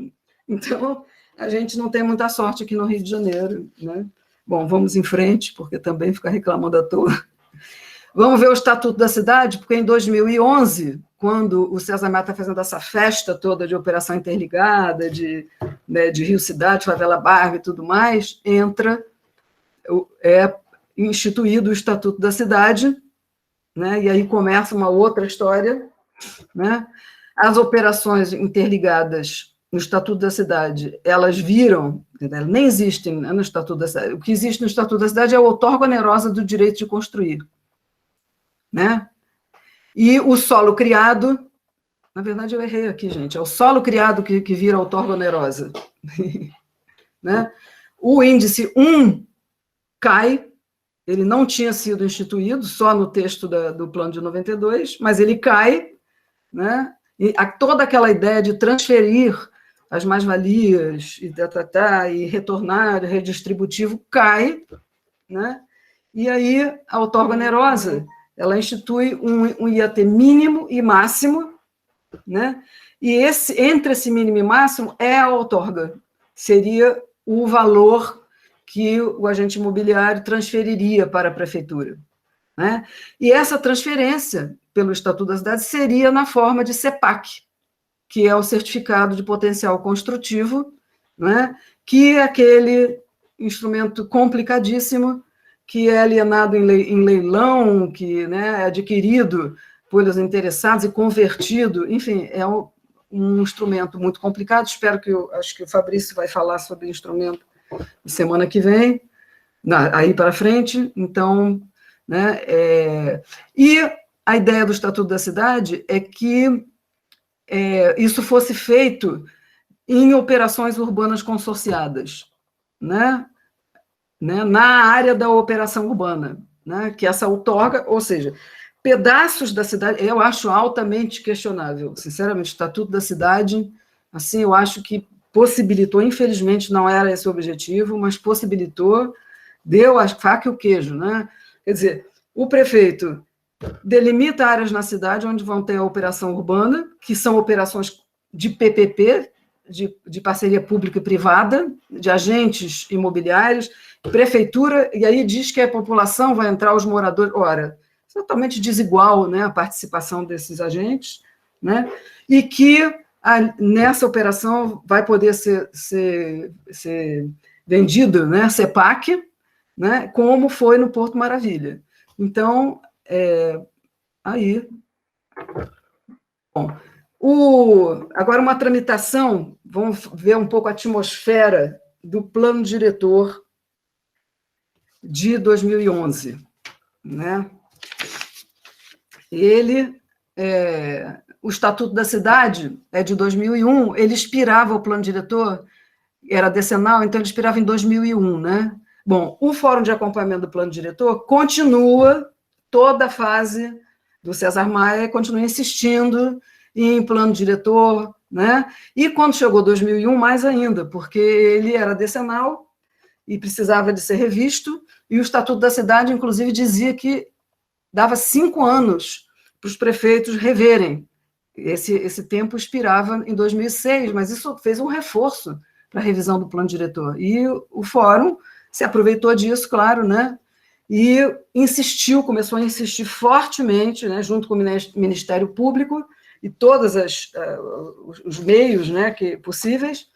Então, a gente não tem muita sorte aqui no Rio de Janeiro. Né? Bom, vamos em frente, porque também fica reclamando à toa. Vamos ver o Estatuto da Cidade, porque em 2011, quando o César Maia está fazendo essa festa toda de operação interligada, de Rio Cidade, Favela Bairro e tudo mais, instituído o Estatuto da Cidade, né, e aí começa uma outra história. Né? As operações interligadas no Estatuto da Cidade, elas nem existem no Estatuto da Cidade. O que existe no Estatuto da Cidade é a outorga onerosa do direito de construir. Né? E o solo criado, na verdade eu errei aqui, gente, é o solo criado que vira outorga onerosa. Né? O índice 1 cai, ele não tinha sido instituído, só no texto do plano de 92, mas ele cai, né? E toda aquela ideia de transferir as mais-valias e retornar redistributivo cai, né? E aí a outorga onerosa, ela institui um IAT mínimo e máximo, né? E entre esse mínimo e máximo é a outorga, seria o valor que o agente imobiliário transferiria para a prefeitura. Né? E essa transferência, pelo Estatuto da Cidade, seria na forma de CEPAC, que é o Certificado de Potencial Construtivo, né? Que é aquele instrumento complicadíssimo que é alienado em leilão, que, né, é adquirido pelos interessados e convertido, enfim, é um instrumento muito complicado. Acho que o Fabrício vai falar sobre o instrumento semana que vem, aí para frente. Então, né, e a ideia do Estatuto da Cidade é que isso fosse feito em operações urbanas consorciadas, né? Na área da operação urbana, né? Que essa outorga, ou seja, pedaços da cidade, eu acho altamente questionável, sinceramente, o Estatuto da Cidade, assim, eu acho que possibilitou, infelizmente não era esse o objetivo, mas possibilitou, deu a faca e o queijo, né? Quer dizer, o prefeito delimita áreas na cidade onde vão ter a operação urbana, que são operações de PPP, de parceria pública e privada, de agentes imobiliários, prefeitura, e aí diz que a população vai entrar, os moradores. Ora, totalmente desigual, né, a participação desses agentes, né, e que nessa operação vai poder ser vendido, né, CEPAC, né, como foi no Porto Maravilha. Então, aí... Bom, agora uma tramitação, vamos ver um pouco a atmosfera do plano diretor de 2011, né? O Estatuto da Cidade é de 2001, ele expirava, o plano diretor era decenal, então ele expirava em 2001, né? Bom, o Fórum de Acompanhamento do Plano Diretor continua toda a fase do César Maia, continua insistindo em plano diretor, né? E quando chegou 2001, mais ainda, porque ele era decenal e precisava de ser revisto, e o Estatuto da Cidade, inclusive, dizia que dava 5 anos para os prefeitos reverem. Esse tempo expirava em 2006, mas isso fez um reforço para a revisão do plano diretor. E o Fórum se aproveitou disso, claro, né? E começou a insistir fortemente, né, junto com o Ministério Público e todos os meios, né, possíveis,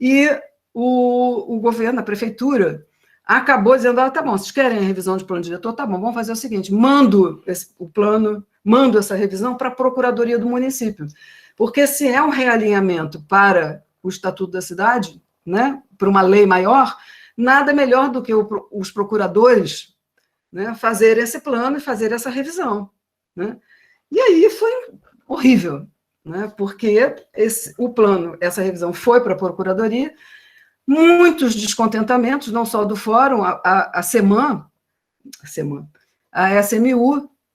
e o governo, a prefeitura, acabou dizendo, tá bom, vocês querem a revisão de plano diretor? Tá bom, vamos fazer o seguinte, mando essa revisão para a Procuradoria do município, porque se é um realinhamento para o Estatuto da Cidade, né, para uma lei maior, nada melhor do que os procuradores, né, fazer esse plano e fazer essa revisão, né? E aí foi horrível, né, porque o plano, essa revisão foi para a Procuradoria, muitos descontentamentos, não só do Fórum, a SMU,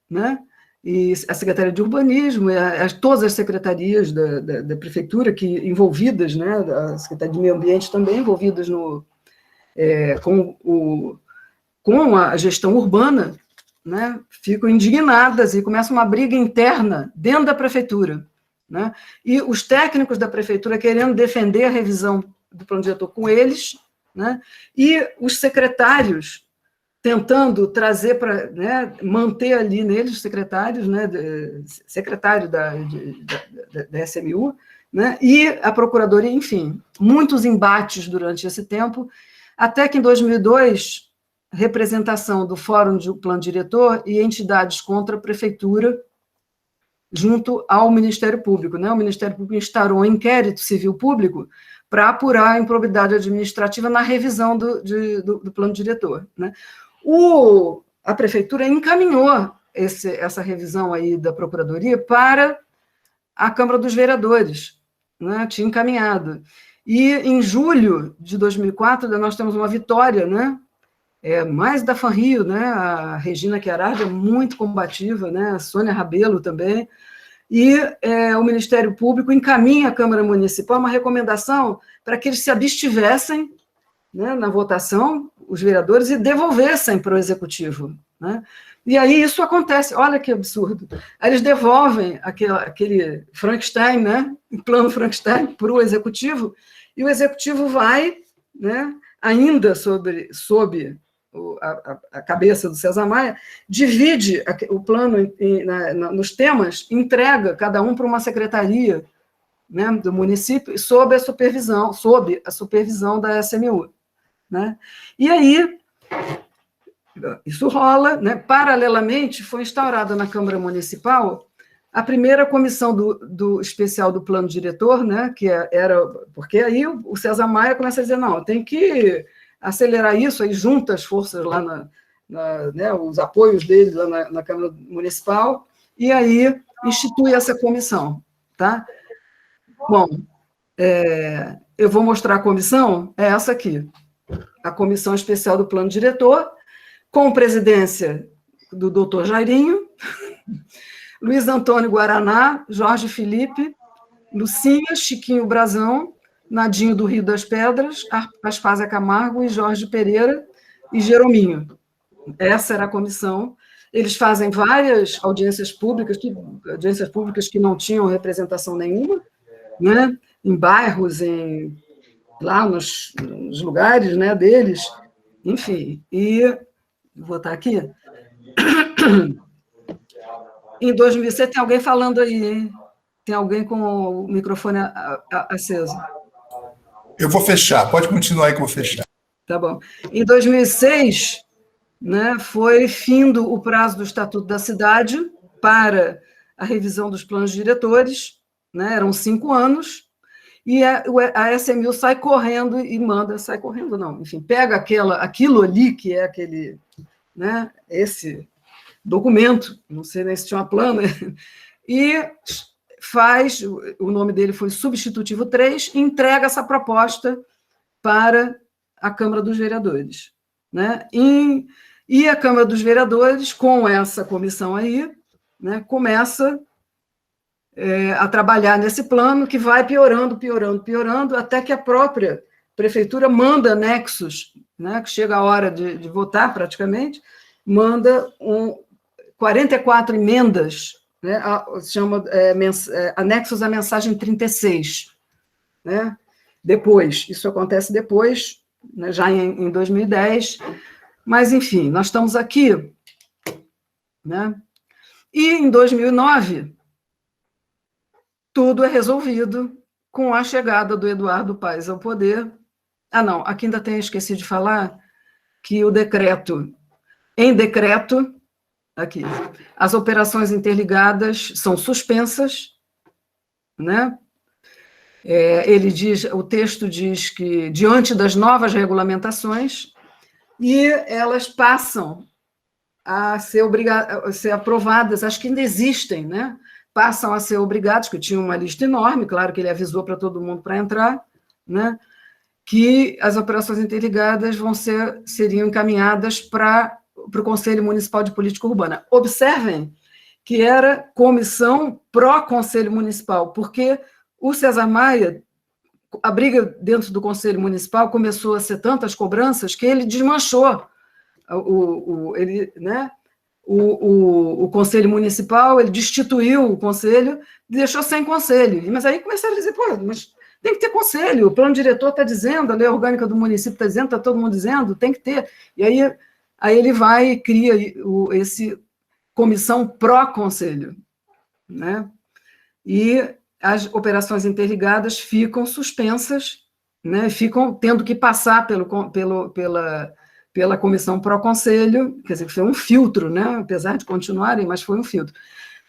né, e a Secretaria de Urbanismo, todas as secretarias da Prefeitura envolvidas, né, a Secretaria de Meio Ambiente também envolvidas com a gestão urbana, né, ficam indignadas e começa uma briga interna dentro da prefeitura, né, e os técnicos da prefeitura querendo defender a revisão do plano diretor com eles, né, e os secretários tentando trazer para, né, manter ali neles os secretários, né, secretário da SMU, né, e a Procuradoria, enfim, muitos embates durante esse tempo, até que em 2002, representação do Fórum de Plano Diretor e entidades contra a Prefeitura junto ao Ministério Público, né? O Ministério Público instaurou um inquérito civil público para apurar a improbidade administrativa na revisão do Plano Diretor, né? A Prefeitura encaminhou essa revisão aí da Procuradoria para a Câmara dos Vereadores, né? Tinha encaminhado. E em julho de 2004, nós temos uma vitória, né? Mais da FANRIO, né? A Regina Chiarardi é muito combativa, né? A Sônia Rabelo também, e o Ministério Público encaminha à Câmara Municipal uma recomendação para que eles se abstivessem, né, na votação, os vereadores, e devolvessem para o Executivo, né? E aí isso acontece, olha que absurdo, aí eles devolvem aquele Frankenstein, né, o plano Frankenstein para o Executivo, e o Executivo vai, né, ainda sob a cabeça do César Maia, divide o plano nos temas, entrega cada um para uma secretaria, né, do município, sob a supervisão da SMU, né? E aí, isso rola, né? Paralelamente, foi instaurada na Câmara Municipal a primeira comissão do especial do plano diretor, né, porque aí o César Maia começa a dizer, não, tem que acelerar isso, aí junta as forças lá, né, os apoios dele lá na Câmara Municipal, e aí institui essa comissão, tá? Bom, eu vou mostrar a comissão, é essa aqui, a Comissão Especial do Plano Diretor, com presidência do doutor Jairinho, Luiz Antônio Guaraná, Jorge Felipe, Lucinha, Chiquinho Brazão, Nadinho do Rio das Pedras, Aspásia Camargo e Jorge Pereira e Jerominho. Essa era a comissão. Eles fazem várias audiências públicas que não tinham representação nenhuma, né? Em bairros, lá nos lugares, né, deles, enfim. E vou botar aqui. Em 2007, tem alguém falando aí, hein? Tem alguém com o microfone aceso. Eu vou fechar, pode continuar aí que eu vou fechar. Tá bom. Em 2006, né, foi findo o prazo do Estatuto da Cidade para a revisão dos planos diretores, né, eram 5 anos, e a SMU sai correndo e manda, sai correndo não, enfim, pega aquilo ali, que é aquele, né, esse documento, não sei nem se tinha uma plana, e faz, o nome dele foi Substitutivo 3, e entrega essa proposta para a Câmara dos Vereadores, né? E a Câmara dos Vereadores, com essa comissão aí, né, começa a trabalhar nesse plano que vai piorando, até que a própria prefeitura manda anexos, né, que chega a hora de votar praticamente, manda 44 emendas, né, se chama anexos à mensagem 36, né? Depois, isso acontece depois, né, já em 2010, mas, enfim, nós estamos aqui, né? E em 2009, tudo é resolvido com a chegada do Eduardo Paes ao poder. Ah, não, aqui ainda tenho esquecido de falar que em decreto, aqui, as operações interligadas são suspensas, né? O texto diz que, diante das novas regulamentações, e elas passam a ser aprovadas, acho que ainda existem, né? Passam a ser obrigados, que tinha uma lista enorme, claro que ele avisou para todo mundo para entrar, né? Que as operações interligadas seriam encaminhadas para o Conselho Municipal de Política Urbana. Observem que era comissão pró-Conselho Municipal, porque o César Maia, a briga dentro do Conselho Municipal começou a ser tantas cobranças que ele desmanchou o Conselho Municipal, ele destituiu o Conselho, deixou sem Conselho. Mas aí começaram a dizer, pô, mas tem que ter Conselho, o plano diretor está dizendo, a lei orgânica do município está dizendo, está todo mundo dizendo, tem que ter. E aí ele vai e cria esse comissão pró-Conselho, né? E as operações interligadas ficam suspensas, né? Ficam tendo que passar pela comissão pró-conselho, quer dizer, foi um filtro, né? Apesar de continuarem, mas foi um filtro.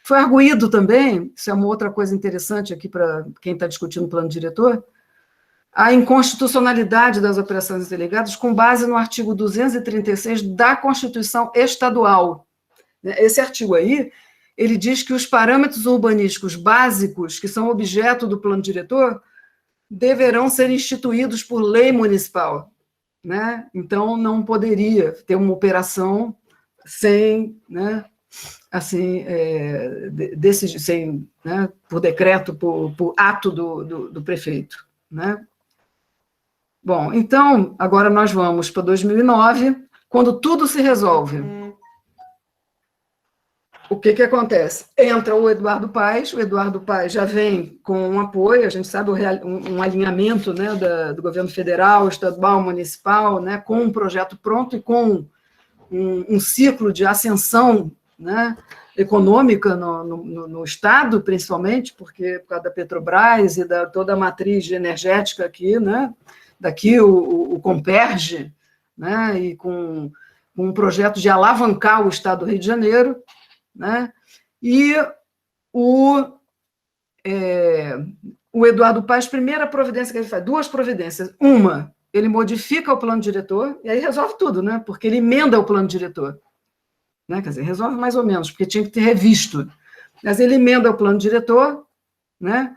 Foi arguído também, isso é uma outra coisa interessante aqui para quem está discutindo o plano diretor, a inconstitucionalidade das operações interligadas com base no artigo 236 da Constituição Estadual. Esse artigo aí, ele diz que os parâmetros urbanísticos básicos que são objeto do plano diretor deverão ser instituídos por lei municipal, né? Então, não poderia ter uma operação sem, né, assim, sem, né, por decreto, por ato do prefeito, né? Bom, então, agora nós vamos para 2009, quando tudo se resolve. O que acontece? Entra o Eduardo Paes já vem com um apoio, a gente sabe, um alinhamento, né, do governo federal, estadual, municipal, né, com um projeto pronto e com um ciclo de ascensão, né, econômica no Estado, principalmente, porque por causa da Petrobras e toda a matriz energética aqui, né, daqui o Comperge, né, e com um projeto de alavancar o Estado do Rio de Janeiro, né? E o Eduardo Paes, primeira providência que ele faz, 2 providências. Uma, ele modifica o plano diretor, e aí resolve tudo, né? Porque ele emenda o plano diretor. Né? Quer dizer, resolve mais ou menos, porque tinha que ter revisto. Mas ele emenda o plano diretor, né?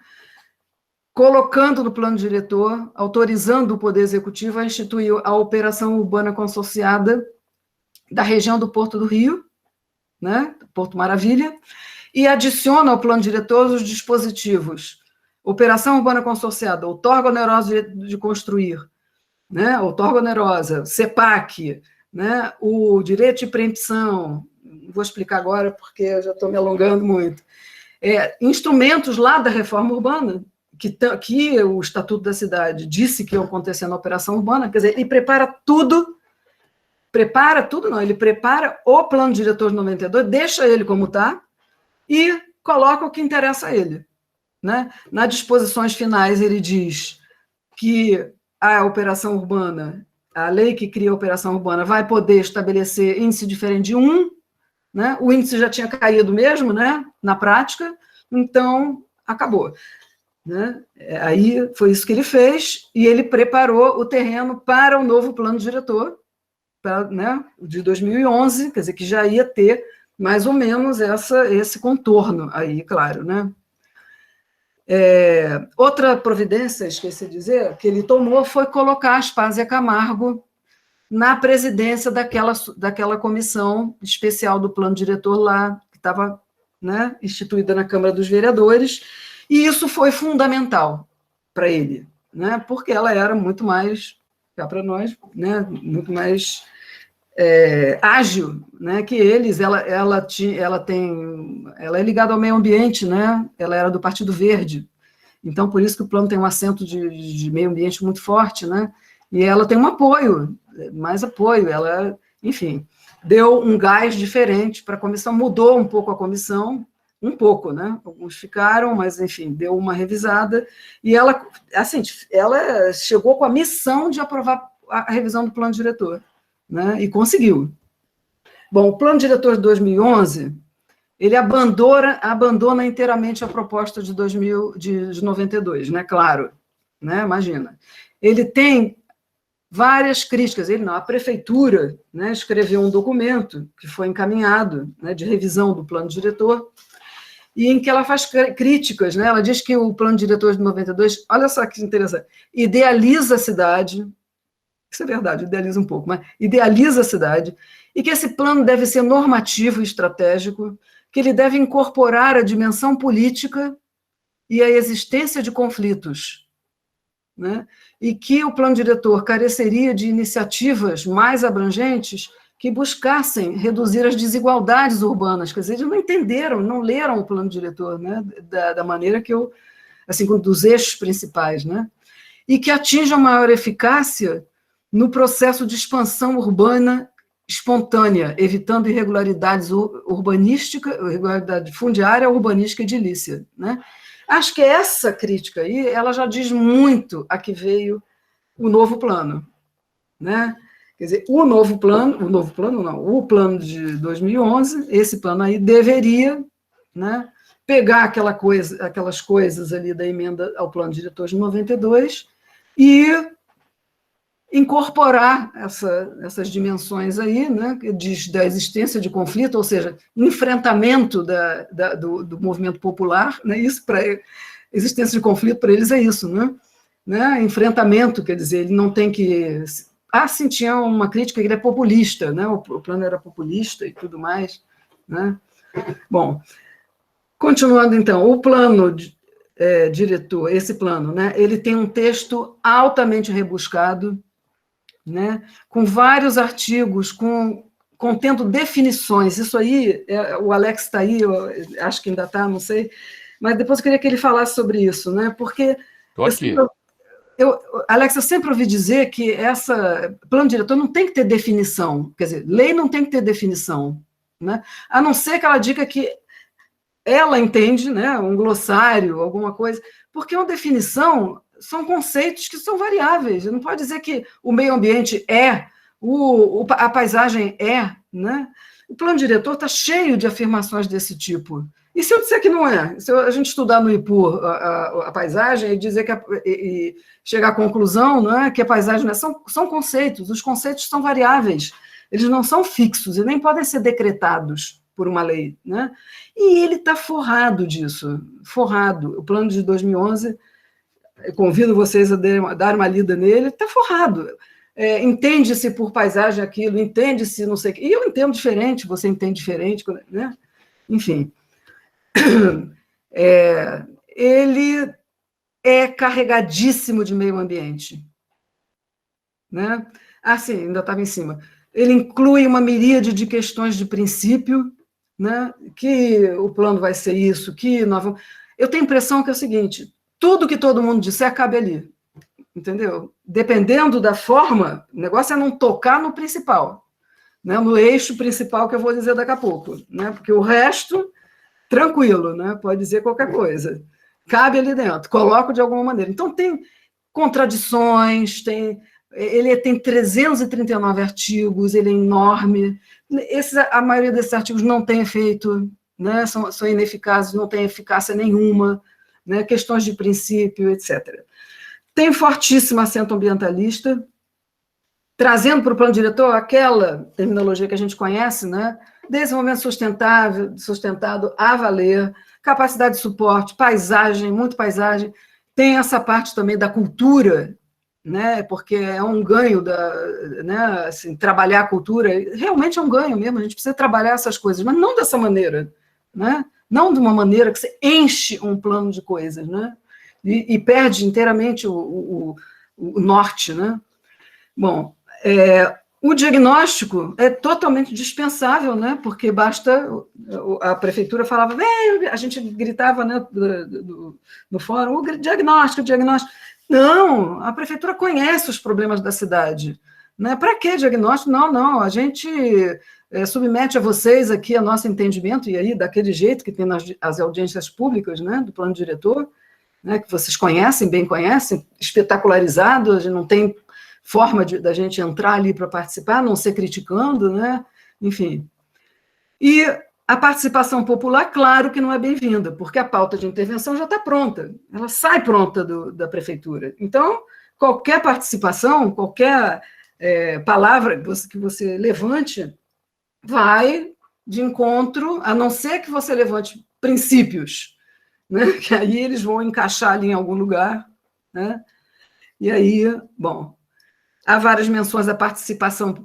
Colocando no plano diretor, autorizando o Poder Executivo a instituir a operação urbana consorciada da região do Porto do Rio, né? Porto Maravilha, e adiciona ao plano diretor os dispositivos operação urbana consorciada, outorga onerosa de construir, né? Outorga onerosa, CEPAC, né? O direito de preempção, não vou explicar agora porque eu já estou me alongando muito, instrumentos lá da reforma urbana, que o Estatuto da Cidade disse que iam acontecer na operação urbana, quer dizer, ele prepara tudo, não, ele prepara o plano diretor de 92, deixa ele como está e coloca o que interessa a ele, né? Nas disposições finais, ele diz que a operação urbana, a lei que cria a operação urbana vai poder estabelecer índice diferente de 1, né? O índice já tinha caído mesmo, né? Na prática, então acabou. Né? Aí foi isso que ele fez, e ele preparou o terreno para o novo plano diretor, né, de 2011, quer dizer, que já ia ter mais ou menos esse contorno aí, claro. Né? Outra providência, esqueci de dizer, que ele tomou foi colocar Aspásia Camargo na presidência daquela comissão especial do plano diretor lá, que estava, né, instituída na Câmara dos Vereadores, e isso foi fundamental para ele, né, porque ela era muito mais, cá para nós, né, muito mais ágil, né, que eles. Ela é ligada ao meio ambiente, né, ela era do Partido Verde, então por isso que o plano tem um acento de meio ambiente muito forte, né, e ela tem um apoio, mais apoio, ela, enfim, deu um gás diferente para a comissão, mudou um pouco a comissão, um pouco, né? Alguns ficaram, mas, enfim, deu uma revisada, e ela, assim, ela chegou com a missão de aprovar a revisão do plano diretor, né? E conseguiu. Bom, o plano diretor de 2011, ele abandona inteiramente a proposta de 92, né? Claro, né? Imagina. Ele tem várias críticas. A prefeitura, né, escreveu um documento que foi encaminhado, né, de revisão do plano diretor, e em que ela faz críticas, né? Ela diz que o plano diretor de 92, olha só que interessante, idealiza a cidade, isso é verdade, idealiza um pouco, mas idealiza a cidade, e que esse plano deve ser normativo e estratégico, que ele deve incorporar a dimensão política e a existência de conflitos, né? E que o plano diretor careceria de iniciativas mais abrangentes que buscassem reduzir as desigualdades urbanas. Quer dizer, eles não entenderam, não leram o plano diretor, né, da maneira que eu, assim, dos eixos principais, né, e que atinjam maior eficácia no processo de expansão urbana espontânea, evitando irregularidades urbanísticas, irregularidade fundiária, urbanística e edilícia, né. Acho que essa crítica aí, ela já diz muito a que veio o novo plano, né? Quer dizer, o plano de 2011, esse plano aí deveria, né, pegar aquelas coisas ali da emenda ao plano diretor de 92 e incorporar essas dimensões aí, né, da existência de conflito, ou seja, enfrentamento do movimento popular, né, isso para existência de conflito para eles é isso, né, enfrentamento, quer dizer, ele não tem que... sim, tinha uma crítica que ele é populista, né, o plano era populista e tudo mais, né. Bom, continuando então, o plano diretor, esse plano, né, ele tem um texto altamente rebuscado, né, com vários artigos, contendo definições. Isso aí, o Alex está aí, eu acho que ainda está, não sei, mas depois eu queria que ele falasse sobre isso, né, porque... Estou aqui. Alex, eu sempre ouvi dizer que plano diretor não tem que ter definição, quer dizer, lei não tem que ter definição, né, a não ser que ela diga que ela entende, né, um glossário, alguma coisa, porque uma definição... são conceitos que são variáveis. Não pode dizer que o meio ambiente a paisagem né? O plano diretor está cheio de afirmações desse tipo. E se eu disser que não é? Se a gente estudar no IPU a paisagem e dizer e chegar à conclusão, né, que a paisagem não é, são conceitos, os conceitos são variáveis, eles não são fixos e nem podem ser decretados por uma lei, né? E ele está forrado disso, forrado. O plano de 2011... eu convido vocês a dar uma lida nele, está forrado. Entende-se por paisagem aquilo, entende-se não sei o quê. E eu entendo diferente, você entende diferente, né? Enfim. Ele é carregadíssimo de meio ambiente. Né? Sim, ainda estava em cima. Ele inclui uma miríade de questões de princípio, né? Que o plano vai ser isso, que nós vamos... Eu tenho a impressão que é o seguinte... tudo que todo mundo disser cabe ali, entendeu? Dependendo da forma, o negócio é não tocar no principal, né? No eixo principal que eu vou dizer daqui a pouco, né? Porque o resto, tranquilo, né? Pode dizer qualquer coisa. Cabe ali dentro, coloco de alguma maneira. Então, tem contradições, tem ele tem 339 artigos, ele é enorme. A maioria desses artigos não tem efeito, né, são ineficazes, não tem eficácia nenhuma, né, questões de princípio, etc. Tem fortíssimo acento ambientalista, trazendo para o plano diretor aquela terminologia que a gente conhece, né, desenvolvimento sustentável, sustentado a valer, capacidade de suporte, paisagem, muito paisagem, tem essa parte também da cultura, né, porque é um ganho, né, assim, trabalhar a cultura, realmente é um ganho mesmo, a gente precisa trabalhar essas coisas, mas não dessa maneira, né, não de uma maneira que você enche um plano de coisas, né, e perde inteiramente o norte, né. Bom, o diagnóstico é totalmente dispensável, né? Porque basta, a prefeitura falava, a gente gritava, né, no fórum, o diagnóstico, diagnóstico. Não, a prefeitura conhece os problemas da cidade. Né? Para que diagnóstico? Não, a gente submete a vocês aqui a nosso entendimento, e aí daquele jeito que tem nas audiências públicas, né, do plano diretor, né, que vocês conhecem, bem conhecem, espetacularizado, a gente não tem forma da gente entrar ali para participar, não ser criticando, né? Enfim. E a participação popular, claro que não é bem-vinda, porque a pauta de intervenção já está pronta, ela sai pronta da prefeitura. Então, qualquer participação, qualquer palavra que você levante, vai de encontro, a não ser que você levante princípios, né? Que aí eles vão encaixar ali em algum lugar, né? E aí, bom, há várias menções à participação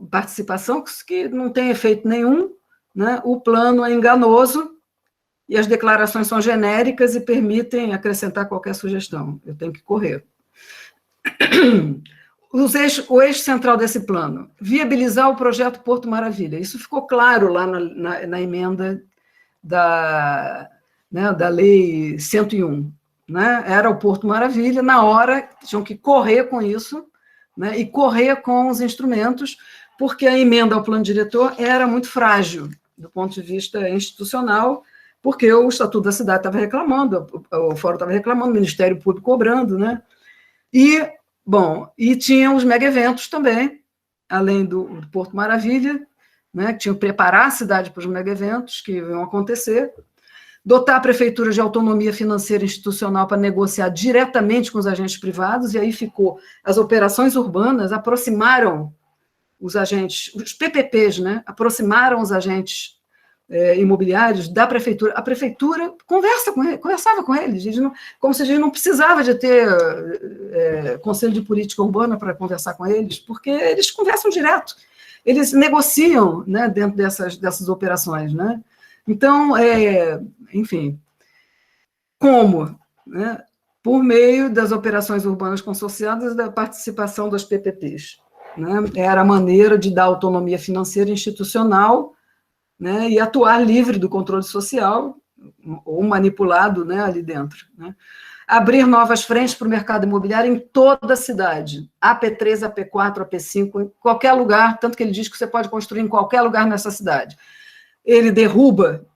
que não tem efeito nenhum, né? O plano é enganoso e as declarações são genéricas e permitem acrescentar qualquer sugestão. Eu tenho que correr. O eixo central desse plano, viabilizar o projeto Porto Maravilha. Isso ficou claro lá na emenda da Lei 101. Né? Era o Porto Maravilha, na hora, tinham que correr com isso, né, e correr com os instrumentos, porque a emenda ao plano diretor era muito frágil, do ponto de vista institucional, porque o Estatuto da Cidade estava reclamando, o Fórum estava reclamando, o Ministério Público cobrando, né? E tinha os mega-eventos também, além do Porto Maravilha, né, que tinham que preparar a cidade para os mega-eventos que iam acontecer, dotar a prefeitura de autonomia financeira e institucional para negociar diretamente com os agentes privados, e aí ficou, as operações urbanas aproximaram os agentes, os PPPs, né, aproximaram os agentes imobiliários da prefeitura. A prefeitura conversava com eles, como se a gente não precisava de ter conselho de política urbana para conversar com eles, porque eles conversam direto, eles negociam, né, dentro dessas operações, né? Então, enfim, como? Né? Por meio das operações urbanas consorciadas e da participação das PPPs. Né? Era a maneira de dar autonomia financeira e institucional, né, e atuar livre do controle social, ou manipulado, né, ali dentro. Né? Abrir novas frentes para o mercado imobiliário em toda a cidade, AP3, AP4, AP5, em qualquer lugar, tanto que ele diz que você pode construir em qualquer lugar nessa cidade. Ele derruba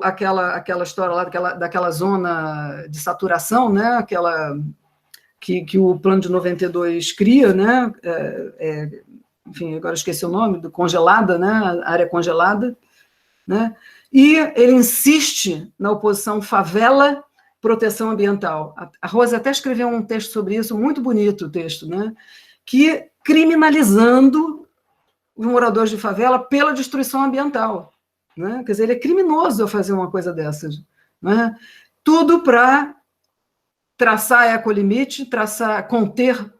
aquela história lá daquela zona de saturação, né? Aquela que o plano de 92 cria, né? Enfim, agora esqueci o nome, congelada, né? A área congelada, né? E ele insiste na oposição favela, proteção ambiental. A Rosa até escreveu um texto sobre isso, muito bonito o texto, né? Que criminalizando os moradores de favela pela destruição ambiental. Né? Quer dizer, ele é criminoso ao fazer uma coisa dessas. Né? Tudo para traçar ecolimite, conter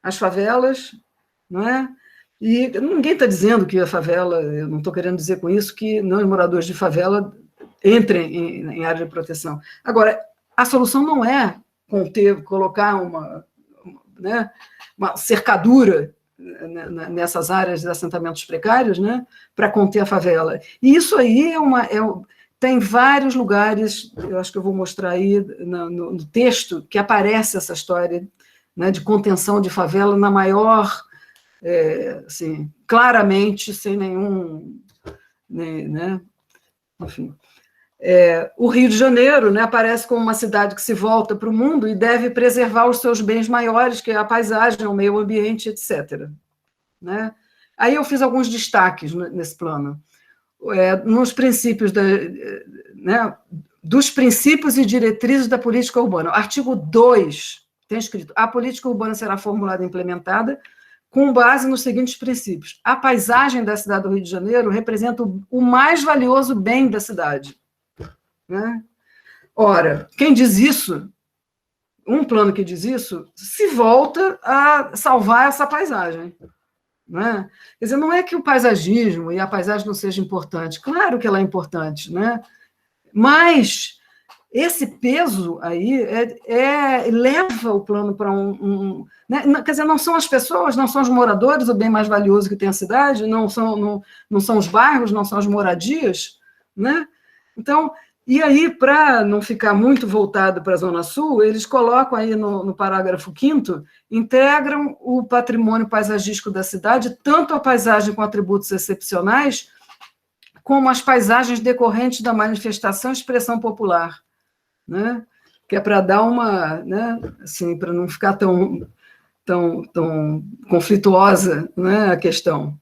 as favelas, não é? E ninguém está dizendo que a favela, eu não estou querendo dizer com isso que não os moradores de favela entrem em área de proteção. Agora, a solução não é colocar uma cercadura nessas áreas de assentamentos precários, né, para conter a favela. E isso aí tem vários lugares, eu acho que eu vou mostrar aí no texto, que aparece essa história, né, de contenção de favela na maior, assim, claramente, sem nenhum, né, enfim. O Rio de Janeiro, né, aparece como uma cidade que se volta para o mundo e deve preservar os seus bens maiores, que é a paisagem, o meio ambiente, etc. Né? Aí eu fiz alguns destaques nesse plano. Nos princípios né, dos princípios e diretrizes da política urbana. Artigo 2 tem escrito: a política urbana será formulada e implementada com base nos seguintes princípios. A paisagem da cidade do Rio de Janeiro representa o mais valioso bem da cidade. Né? Ora, quem diz isso, um plano que diz isso, se volta a salvar essa paisagem. Né? Quer dizer, não é que o paisagismo e a paisagem não seja importante, claro que ela é importante, né? Mas esse peso aí leva o plano para né? Quer dizer, não são as pessoas, não são os moradores o bem mais valioso que tem a cidade, não são os bairros, não são as moradias, né? Então, e aí, para não ficar muito voltado para a Zona Sul, eles colocam aí no parágrafo 5º, integram o patrimônio paisagístico da cidade, tanto a paisagem com atributos excepcionais, como as paisagens decorrentes da manifestação e expressão popular, né? Que é para dar uma, né, assim, para não ficar tão conflituosa, né, a questão.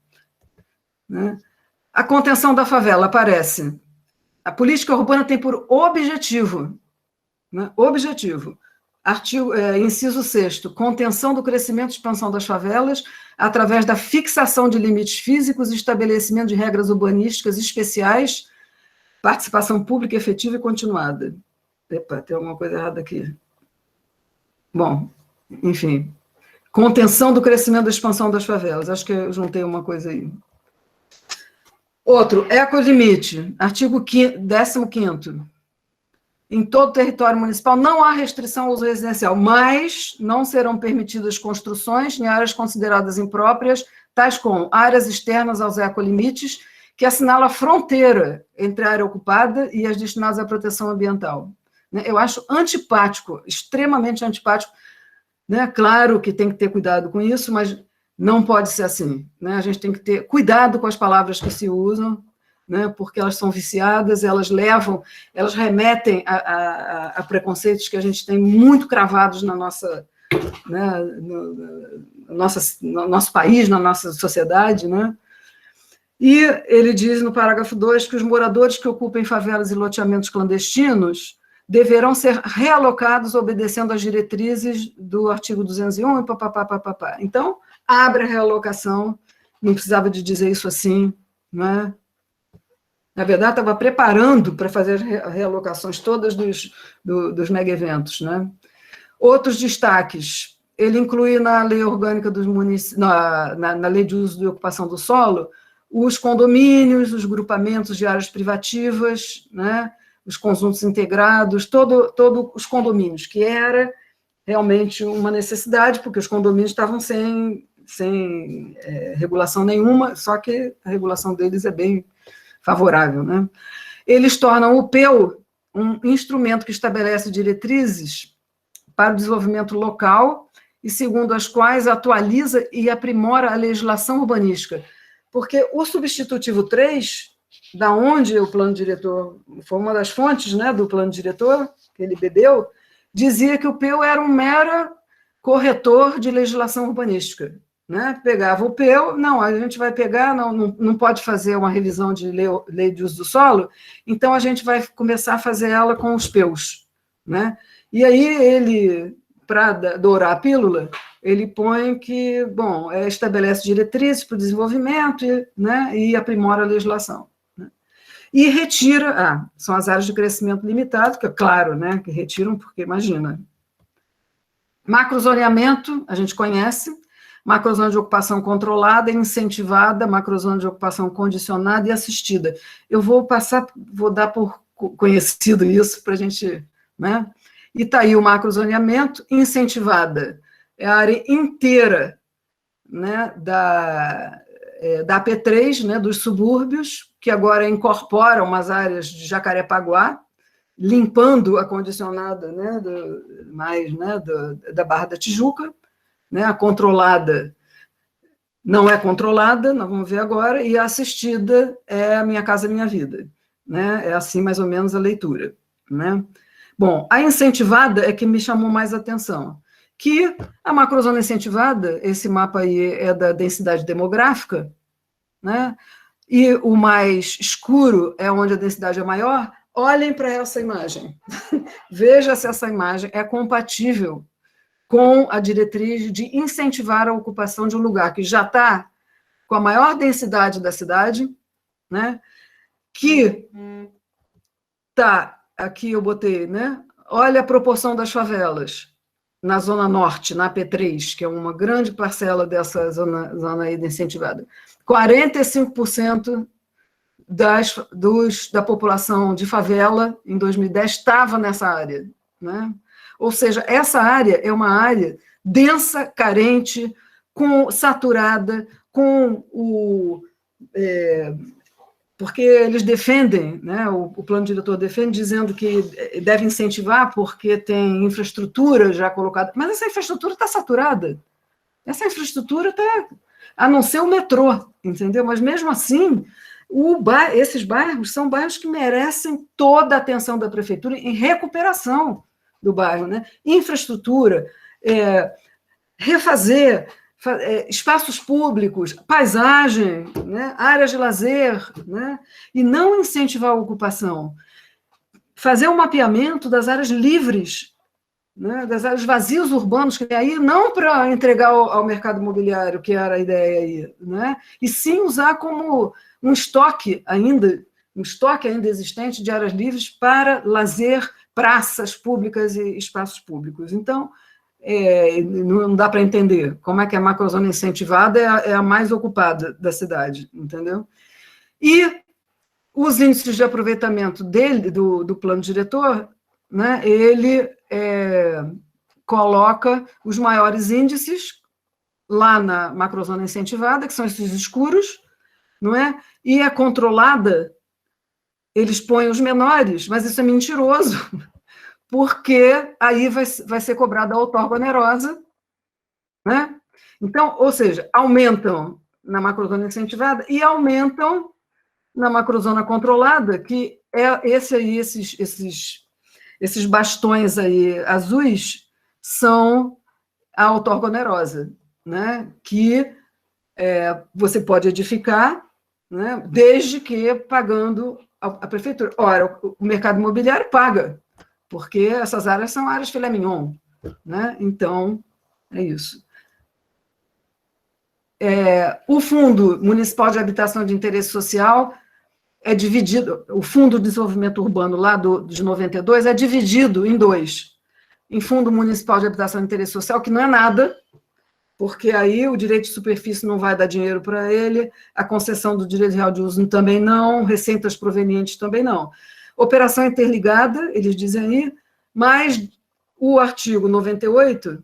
Né? A contenção da favela aparece. A política urbana tem por objetivo, né, inciso 6º, contenção do crescimento e expansão das favelas através da fixação de limites físicos e estabelecimento de regras urbanísticas especiais, participação pública efetiva e continuada. Epa, tem alguma coisa errada aqui. Bom, enfim. Contenção do crescimento e expansão das favelas. Acho que eu juntei uma coisa aí. Outro, ecolimite, artigo 15º. Em todo o território municipal não há restrição ao uso residencial, mas não serão permitidas construções em áreas consideradas impróprias, tais como áreas externas aos ecolimites, que assinala a fronteira entre a área ocupada e as destinadas à proteção ambiental. Eu acho antipático, extremamente antipático. Né? Claro que tem que ter cuidado com isso, mas não pode ser assim. Né? A gente tem que ter cuidado com as palavras que se usam, né? Porque elas são viciadas, elas remetem a preconceitos que a gente tem muito cravados na nossa, né, no nosso país, na nossa sociedade. Né? E ele diz no parágrafo 2 que os moradores que ocupem favelas e loteamentos clandestinos deverão ser realocados obedecendo às diretrizes do artigo 201 e papapá. Então, abre a realocação, não precisava de dizer isso assim, né? Na verdade, estava preparando para fazer as realocações todas dos mega-eventos, né? Outros destaques, ele inclui na lei orgânica dos municípios, na lei de uso e ocupação do solo, os condomínios, os grupamentos de áreas privativas, né? Os conjuntos integrados, todos os condomínios, que era realmente uma necessidade, porque os condomínios estavam sem regulação nenhuma, só que a regulação deles é bem favorável. Né? Eles tornam o PEU um instrumento que estabelece diretrizes para o desenvolvimento local e segundo as quais atualiza e aprimora a legislação urbanística, porque o substitutivo 3, da onde o plano diretor, foi uma das fontes, né, do plano diretor, que ele bebeu, dizia que o PEU era um mero corretor de legislação urbanística. Né? Pegava o PEU, não, a gente vai pegar, não pode fazer uma revisão de lei de uso do solo, então a gente vai começar a fazer ela com os PEUs. Né? E aí ele, para dourar a pílula, ele põe que, bom, estabelece diretrizes para o desenvolvimento, né, e aprimora a legislação. Né? E retira, são as áreas de crescimento limitado, que é claro, né, que retiram, porque imagina. Macrozoneamento, a gente conhece, macrozona de ocupação controlada e incentivada, macrozona de ocupação condicionada e assistida. Eu vou dar por conhecido isso para a gente, né? E está aí o macrozoneamento incentivada, é a área inteira, né, da AP3, né, dos subúrbios, que agora incorporam umas áreas de Jacarepaguá, limpando a condicionada, né, da Barra da Tijuca, né, a controlada não é controlada, nós vamos ver agora, e a assistida é a Minha Casa Minha Vida. né? É assim mais ou menos a leitura, né? Bom, a incentivada é que me chamou mais atenção, que a macrozona incentivada, esse mapa aí é da densidade demográfica, né? E o mais escuro é onde a densidade é maior. Olhem para essa imagem. Veja se essa imagem é compatível com a diretriz de incentivar a ocupação de um lugar que já está com a maior densidade da cidade, né? Que está, aqui eu botei, né? Olha a proporção das favelas na Zona Norte, na AP3, que é uma grande parcela dessa zona aí incentivada. 45% da população de favela, em 2010, estava nessa área, né? Ou seja, essa área é uma área densa, carente, saturada, porque eles defendem, né, o plano diretor defende, dizendo que deve incentivar porque tem infraestrutura já colocada, mas essa infraestrutura está saturada. Essa infraestrutura está, a não ser o metrô, entendeu? Mas mesmo assim, esses bairros são bairros que merecem toda a atenção da prefeitura em recuperação do bairro, né? Infraestrutura, refazer espaços públicos, paisagem, né? Áreas de lazer, né? E não incentivar a ocupação. Fazer um mapeamento das áreas livres, né? Das áreas vazios urbanos, que aí não para entregar ao mercado imobiliário, que era a ideia aí, né? E sim usar como um estoque ainda existente de áreas livres para lazer, praças públicas e espaços públicos. Então, não dá para entender como é que a macrozona incentivada é a mais ocupada da cidade, entendeu? E os índices de aproveitamento do plano diretor, né, ele coloca os maiores índices lá na macrozona incentivada, que são esses escuros, não é? E a controlada, eles põem os menores, mas isso é mentiroso, porque aí vai ser cobrada a outorga onerosa, né? Então, ou seja, aumentam na macrozona incentivada e aumentam na macrozona controlada, que é esses bastões aí azuis são a outorga onerosa, né? Que você pode edificar, né? Desde que pagando a prefeitura. Ora, o mercado imobiliário paga, porque essas áreas são áreas filé mignon, né? Então, é isso. O Fundo Municipal de Habitação de Interesse Social é dividido, o Fundo de Desenvolvimento Urbano lá de 92 é dividido em dois, em Fundo Municipal de Habitação de Interesse Social, que não é nada, porque aí o direito de superfície não vai dar dinheiro para ele, a concessão do direito real de uso também não, receitas provenientes também não. Operação interligada, eles dizem aí, mas o artigo 98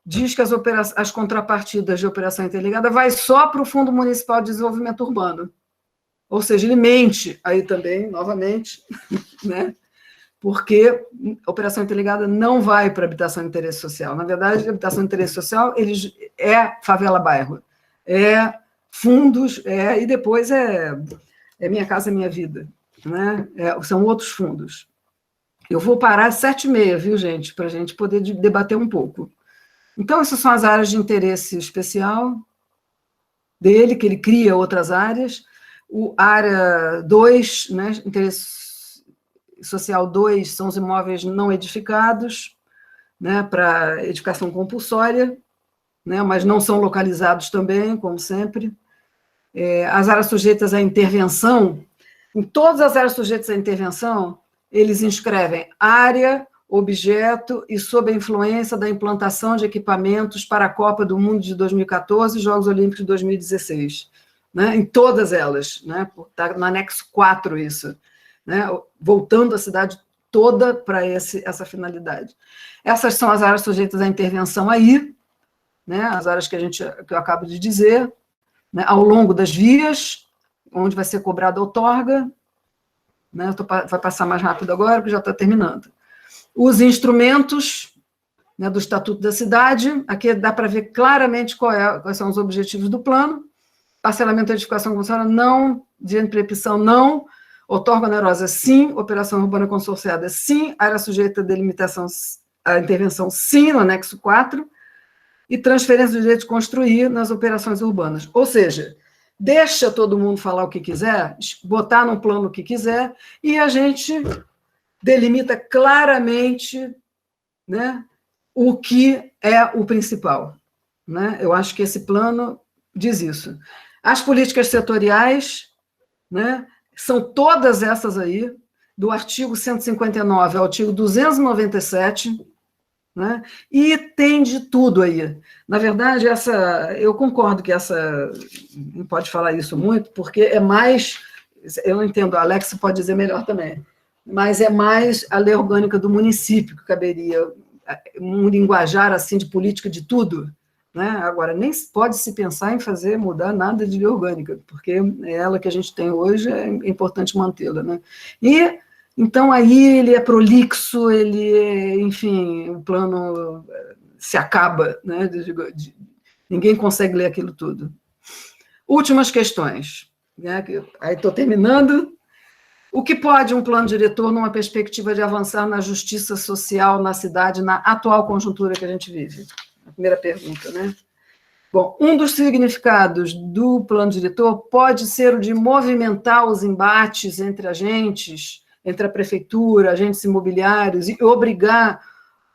diz que as contrapartidas de operação interligada vai só para o Fundo Municipal de Desenvolvimento Urbano. Ou seja, ele mente aí também, novamente, né? Porque a operação interligada não vai para habitação de interesse social. Na verdade, a habitação de interesse social é favela-bairro, é fundos, e depois é Minha Casa Minha Vida, né? São outros fundos. Eu vou parar às 7h30, viu, gente? Para a gente poder debater um pouco. Então, essas são as áreas de interesse especial dele, que ele cria outras áreas. O área 2, né, interesse social 2, são os imóveis não edificados, né, para edificação compulsória, né, mas não são localizados também, como sempre. As áreas sujeitas à intervenção, em todas as áreas sujeitas à intervenção, eles inscrevem área, objeto e sob a influência da implantação de equipamentos para a Copa do Mundo de 2014 e Jogos Olímpicos de 2016. Né, em todas elas, né, está no anexo 4 isso, né, voltando a cidade toda para essa finalidade. Essas são as áreas sujeitas à intervenção aí, né, as áreas que eu acabo de dizer, né, ao longo das vias, onde vai ser cobrada a outorga, né, vai passar mais rápido agora, porque já está terminando. Os instrumentos, né, do Estatuto da Cidade, aqui dá para ver claramente quais são os objetivos do plano. Parcelamento da edificação compulsória, não. Direito de preempção, não. Outorga-onerosa, sim. Operação urbana consorciada, sim. Área sujeita à delimitação, à intervenção, sim, no anexo 4. E transferência do direito de construir nas operações urbanas. Ou seja, deixa todo mundo falar o que quiser, botar no plano o que quiser, e a gente delimita claramente, né, o que é o principal. Né? Eu acho que esse plano diz isso. As políticas setoriais, né, são todas essas aí, do artigo 159 ao artigo 297, né? E tem de tudo aí. Na verdade, eu concordo que essa, não pode falar isso muito, porque é mais, eu não entendo, a Alex pode dizer melhor também, mas é mais a lei orgânica do município que caberia, um linguajar assim de política de tudo, né? Agora, nem pode se pensar em mudar nada de lei orgânica, porque é ela que a gente tem hoje, é importante mantê-la, né? E então, aí ele é prolixo, enfim, o plano se acaba, né? Ninguém consegue ler aquilo tudo. Últimas questões, né? Aí estou terminando. O que pode um plano diretor numa perspectiva de avançar na justiça social na cidade, na atual conjuntura que a gente vive? A primeira pergunta, né? Bom, um dos significados do plano diretor pode ser o de movimentar os embates entre agentes, entre a prefeitura, agentes imobiliários, e obrigar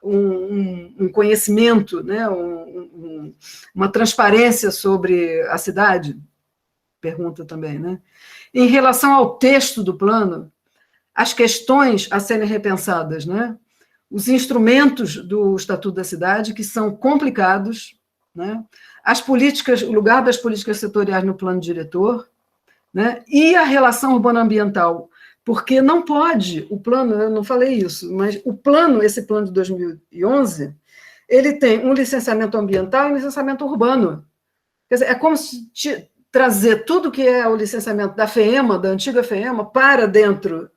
um conhecimento, né, uma transparência sobre a cidade? Pergunta também, né? Em relação ao texto do plano, as questões a serem repensadas, né? Os instrumentos do Estatuto da Cidade, que são complicados, né? As políticas, o lugar das políticas setoriais no plano diretor, né? E a relação urbano-ambiental, porque não pode, o plano, eu não falei isso, mas o plano, esse plano de 2011, ele tem um licenciamento ambiental e um licenciamento urbano. Quer dizer, é como se trazer tudo que é o licenciamento da FEEMA, da antiga FEEMA, para dentro,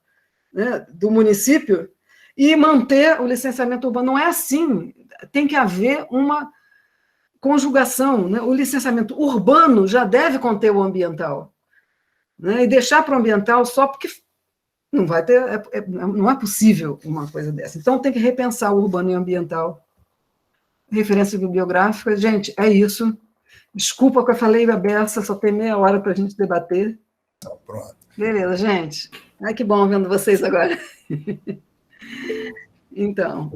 né, do município e manter o licenciamento urbano. Não é assim, tem que haver uma conjugação, né? O licenciamento urbano já deve conter o ambiental, né? E deixar para o ambiental só porque não vai ter, não é possível uma coisa dessa. Então tem que repensar o urbano e o ambiental. Referência bibliográfica, gente, é isso. Desculpa que eu falei a beça, só tem meia hora para a gente debater. Então, pronto. Beleza, gente. Ai, que bom vendo vocês agora. Então.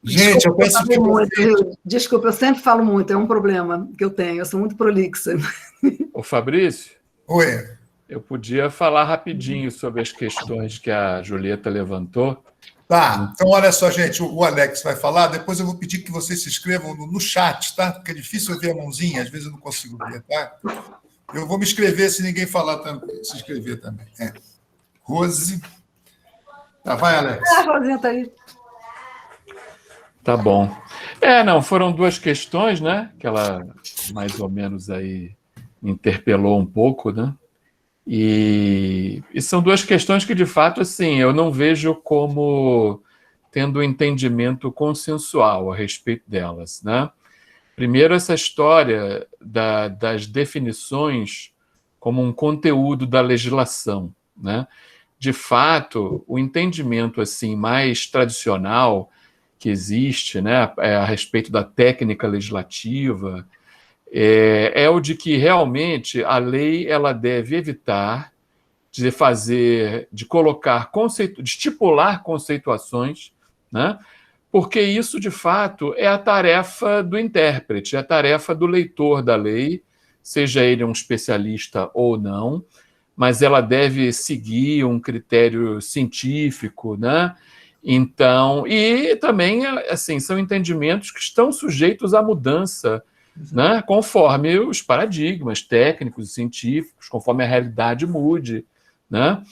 Gente, desculpa, eu peço que muito, desculpa, eu sempre falo muito, é um problema que eu tenho, eu sou muito prolixa. Ô, Fabrício? Oi. Eu podia falar rapidinho sobre as questões que a Julieta levantou. Tá, então olha só, gente, o Alex vai falar, depois eu vou pedir que vocês se inscrevam no chat, tá? Porque é difícil eu ver a mãozinha, às vezes eu não consigo ver, tá? Eu vou me inscrever se ninguém falar também, se inscrever também. Rose. Tá, vai, Alex. A Rosinha está aí. Tá bom. Não, foram duas questões, né? Que ela mais ou menos aí interpelou um pouco, né? E são duas questões que, de fato, assim, eu não vejo como tendo um entendimento consensual a respeito delas, né? Primeiro, essa história das definições como um conteúdo da legislação, né? De fato, o entendimento assim mais tradicional que existe, né, a respeito da técnica legislativa, é o de que realmente a lei ela deve evitar de colocar de estipular conceituações, né? Porque isso de fato é a tarefa do intérprete, é a tarefa do leitor da lei, seja ele um especialista ou não, mas ela deve seguir um critério científico, né? Então, e também assim são entendimentos que estão sujeitos à mudança, né, conforme os paradigmas técnicos e científicos, conforme a realidade mude, né?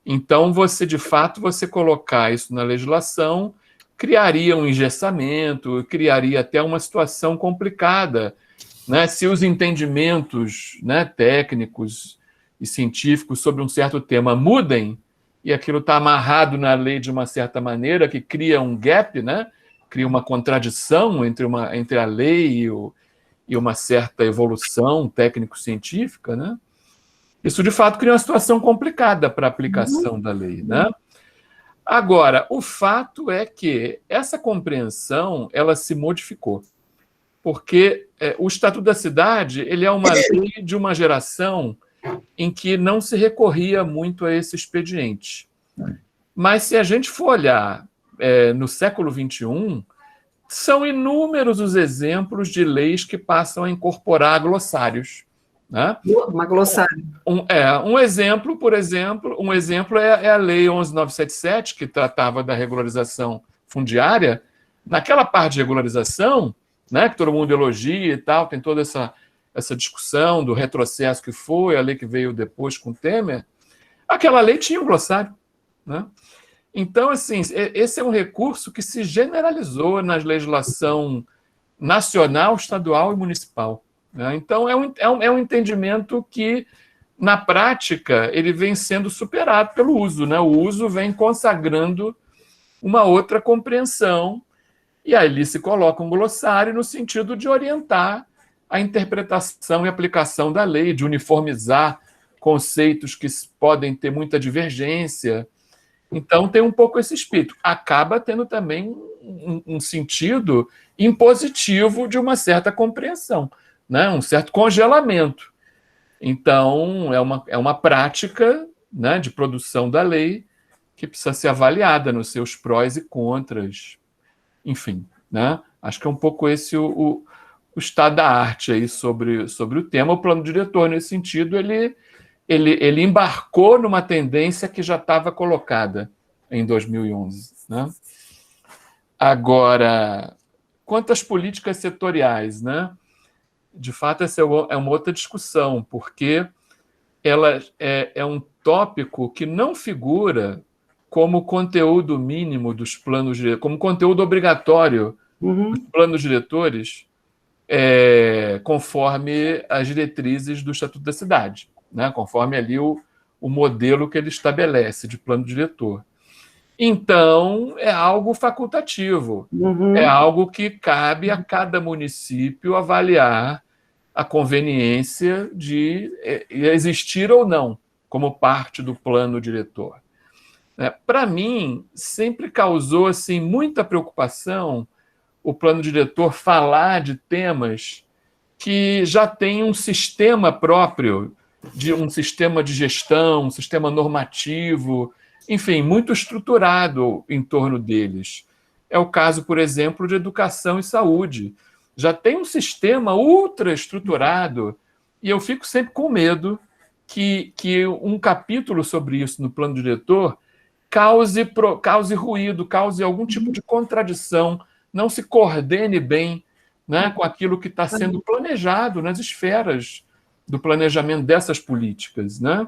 Então, de fato, você colocar isso na legislação criaria um engessamento, criaria até uma situação complicada, né? Se os entendimentos, né, técnicos e científicos sobre um certo tema mudem, e aquilo está amarrado na lei de uma certa maneira, que cria um gap, né? Cria uma contradição entre a lei e uma certa evolução técnico-científica, né? Isso, de fato, cria uma situação complicada para a aplicação da lei, né? Agora, o fato é que essa compreensão ela se modificou, porque o Estatuto da Cidade ele é uma lei de uma geração em que não se recorria muito a esse expediente. Mas se a gente for olhar no século XXI, são inúmeros os exemplos de leis que passam a incorporar glossários, né? Uma glossário. Um exemplo é a Lei 11.977, que tratava da regularização fundiária. Naquela parte de regularização, né, que todo mundo elogia e tal, tem toda essa discussão do retrocesso que foi, a lei que veio depois com Temer, aquela lei tinha um glossário, né? Então, assim, esse é um recurso que se generalizou na legislação nacional, estadual e municipal, né? Então, é um entendimento que, na prática, ele vem sendo superado pelo uso, né? O uso vem consagrando uma outra compreensão, e aí ali se coloca um glossário no sentido de orientar a interpretação e aplicação da lei, de uniformizar conceitos que podem ter muita divergência. Então, tem um pouco esse espírito. Acaba tendo também um sentido impositivo de uma certa compreensão, né? Um certo congelamento. Então, é uma prática, né, de produção da lei que precisa ser avaliada nos seus prós e contras. Enfim, né? Acho que é um pouco esse o estado da arte aí sobre o tema. O plano diretor, nesse sentido, ele embarcou numa tendência que já estava colocada em 2011. Né? Agora, quanto às políticas setoriais, né? De fato, essa é uma outra discussão, porque ela é um tópico que não figura como conteúdo mínimo dos planos diretores, como conteúdo obrigatório dos planos diretores, conforme as diretrizes do Estatuto da Cidade, né? Conforme ali o modelo que ele estabelece de plano diretor. Então, é algo facultativo, é algo que cabe a cada município avaliar a conveniência de existir ou não como parte do plano diretor. Para mim, sempre causou assim, muita preocupação o plano diretor falar de temas que já tem um sistema próprio, de um sistema de gestão, um sistema normativo, enfim, muito estruturado em torno deles. É o caso, por exemplo, de educação e saúde. Já tem um sistema ultra estruturado e eu fico sempre com medo que um capítulo sobre isso no plano diretor cause ruído, cause algum tipo de contradição, não se coordene bem, né, com aquilo que está sendo planejado nas esferas do planejamento dessas políticas, né?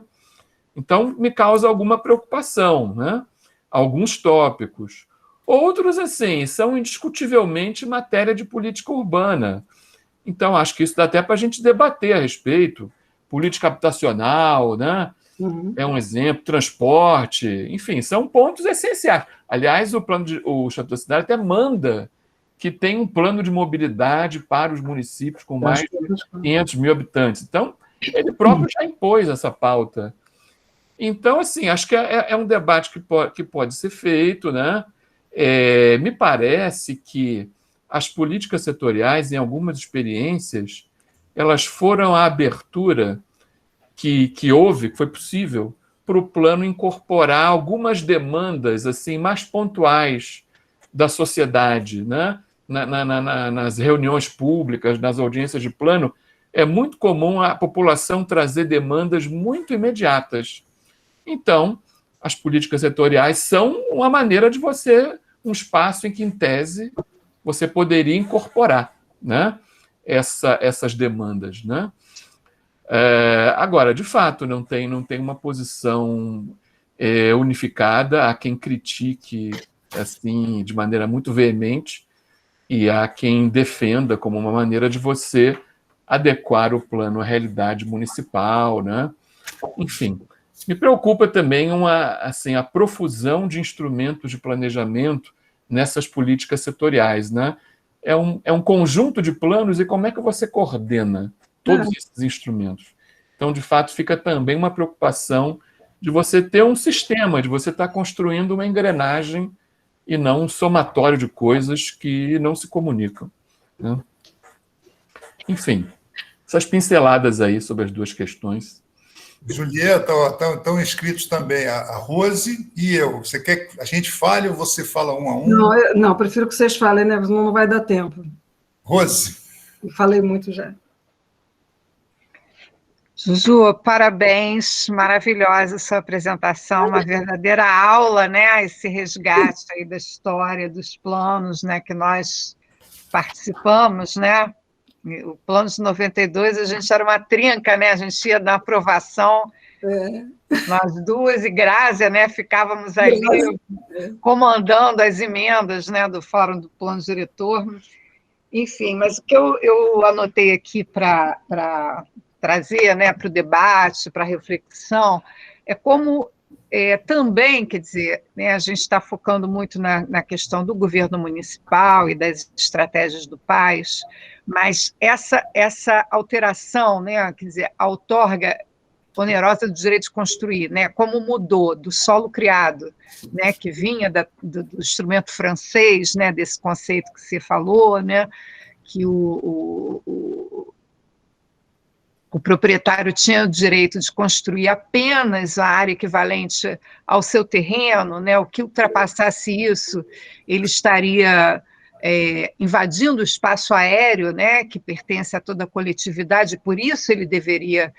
Então, me causa alguma preocupação, né? Alguns tópicos. Outros, assim, são indiscutivelmente matéria de política urbana. Então, acho que isso dá até para a gente debater a respeito. Política habitacional, né? É um exemplo, transporte, enfim, são pontos essenciais. Aliás, o Estatuto da Cidade até manda que tem um plano de mobilidade para os municípios com mais de 500 mil habitantes. Então, ele próprio já impôs essa pauta. Então, assim, acho que é um debate que pode ser feito, né? Me parece que as políticas setoriais, em algumas experiências, elas foram a abertura que houve, que foi possível, para o plano incorporar algumas demandas assim mais pontuais da sociedade, né? Nas reuniões públicas, nas audiências de plano, é muito comum a população trazer demandas muito imediatas. Então, as políticas setoriais são uma maneira de um espaço em que, em tese, você poderia incorporar, né, essas demandas, né? Agora, de fato, não tem uma posição unificada. Há quem critique assim, de maneira muito veemente e há quem defenda como uma maneira de você adequar o plano à realidade municipal, né? Enfim, me preocupa também a profusão de instrumentos de planejamento nessas políticas setoriais, né? É um conjunto de planos e como é que você coordena todos esses instrumentos? Então, de fato, fica também uma preocupação de você ter um sistema, de você estar construindo uma engrenagem e não um somatório de coisas que não se comunicam, né? Enfim, essas pinceladas aí sobre as duas questões. Julieta, estão inscritos também a Rose e eu. Você quer que a gente fale ou você fala um a um? Não, prefiro que vocês falem, né? Senão não vai dar tempo. Rose. Eu falei muito já. Juju, parabéns, maravilhosa sua apresentação, uma verdadeira aula, né? Esse resgate aí da história, dos planos, né, que nós participamos, né? O plano de 92, a gente era uma trinca, né? A gente ia na aprovação, nós duas, e Grácia, né? Ficávamos ali comandando as emendas, né, do Fórum do Plano Diretor. Enfim, mas o que eu anotei aqui para trazer, né, para o debate, para a reflexão, é como também, quer dizer, né, a gente está focando muito na questão do governo municipal e das estratégias do PAS, mas essa alteração, né, quer dizer, a outorga onerosa do direito de construir, né, como mudou do solo criado, né, que vinha do instrumento francês, né, desse conceito que você falou, né, que o proprietário tinha o direito de construir apenas a área equivalente ao seu terreno, né? O que ultrapassasse isso, ele estaria invadindo o espaço aéreo, né? Que pertence a toda a coletividade, por isso ele deveria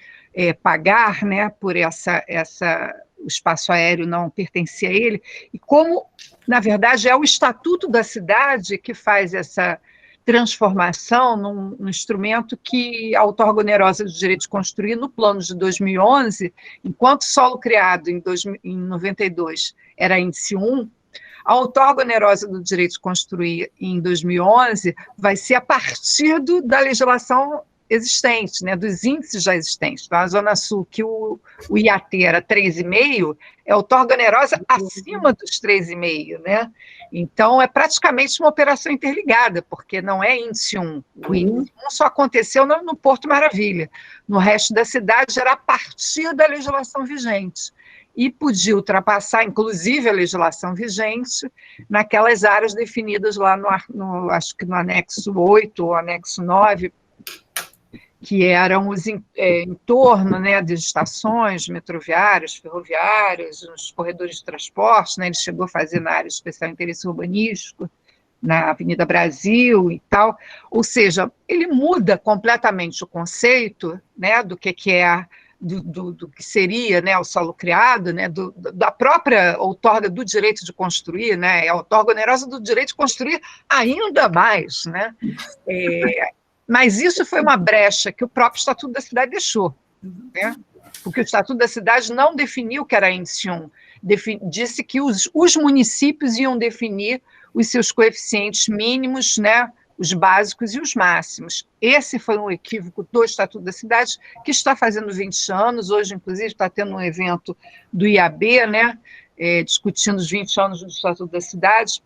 pagar, né? Por o espaço aéreo não pertencia a ele, e como, na verdade, é o Estatuto da Cidade que faz essa transformação num instrumento que a outorga onerosa do direito de construir, no plano de 2011, enquanto solo criado em 92 era índice 1, a outorga onerosa do direito de construir em 2011 vai ser a partir da legislação existente, né, dos índices já existentes. Então, a Zona Sul, que o IAT era 3,5, é outorga onerosa acima dos 3,5, né? Então, é praticamente uma operação interligada, porque não é índice 1. O índice 1 só aconteceu no Porto Maravilha. No resto da cidade, era a partir da legislação vigente. E podia ultrapassar, inclusive, a legislação vigente naquelas áreas definidas lá acho que no anexo 8 ou anexo 9, que eram os em torno, né, das estações metroviárias, ferroviárias, nos corredores de transporte, né, ele chegou a fazer na área de especial interesse urbanístico, na Avenida Brasil e tal, ou seja, ele muda completamente o conceito, né, do que é, do que seria, né, o solo criado, né, da própria outorga do direito de construir, né, a outorga onerosa do direito de construir ainda mais, né, mas isso foi uma brecha que o próprio Estatuto da Cidade deixou, né? Porque o Estatuto da Cidade não definiu que era índice 1, disse que os municípios iam definir os seus coeficientes mínimos, né? Os básicos e os máximos. Esse foi um equívoco do Estatuto da Cidade, que está fazendo 20 anos, hoje, inclusive, está tendo um evento do IAB, né? Discutindo os 20 anos do Estatuto da Cidade.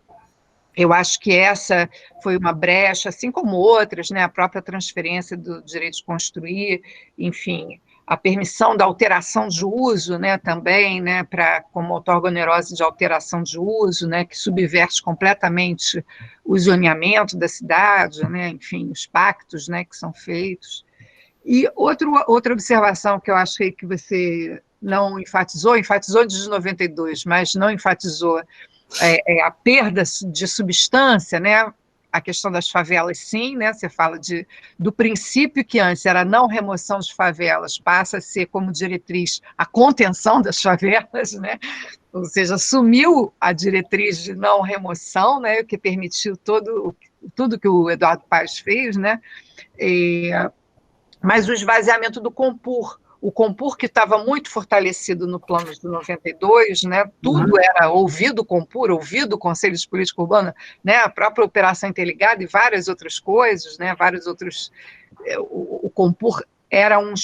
Eu acho que essa foi uma brecha, assim como outras, né? A própria transferência do direito de construir, enfim, a permissão da alteração de uso, né? Também, né? Como outorga onerosa de alteração de uso, né? Que subverte completamente o zoneamento da cidade, né? Enfim, os pactos, né? Que são feitos. E outra observação que eu achei que você não enfatizou desde 92, mas não enfatizou a perda de substância, né? A questão das favelas, sim, né? Você fala do princípio que antes era a não remoção de favelas, passa a ser como diretriz a contenção das favelas, né? Ou seja, sumiu a diretriz de não remoção, né? O que permitiu tudo que o Eduardo Paes fez, né? Mas o esvaziamento do Compur, o Compur que estava muito fortalecido no plano de 92, né? Tudo era ouvido Compur, ouvido Conselho de Política Urbana, né? A própria Operação Interligada e várias outras coisas, né? Vários outros. O Compur era um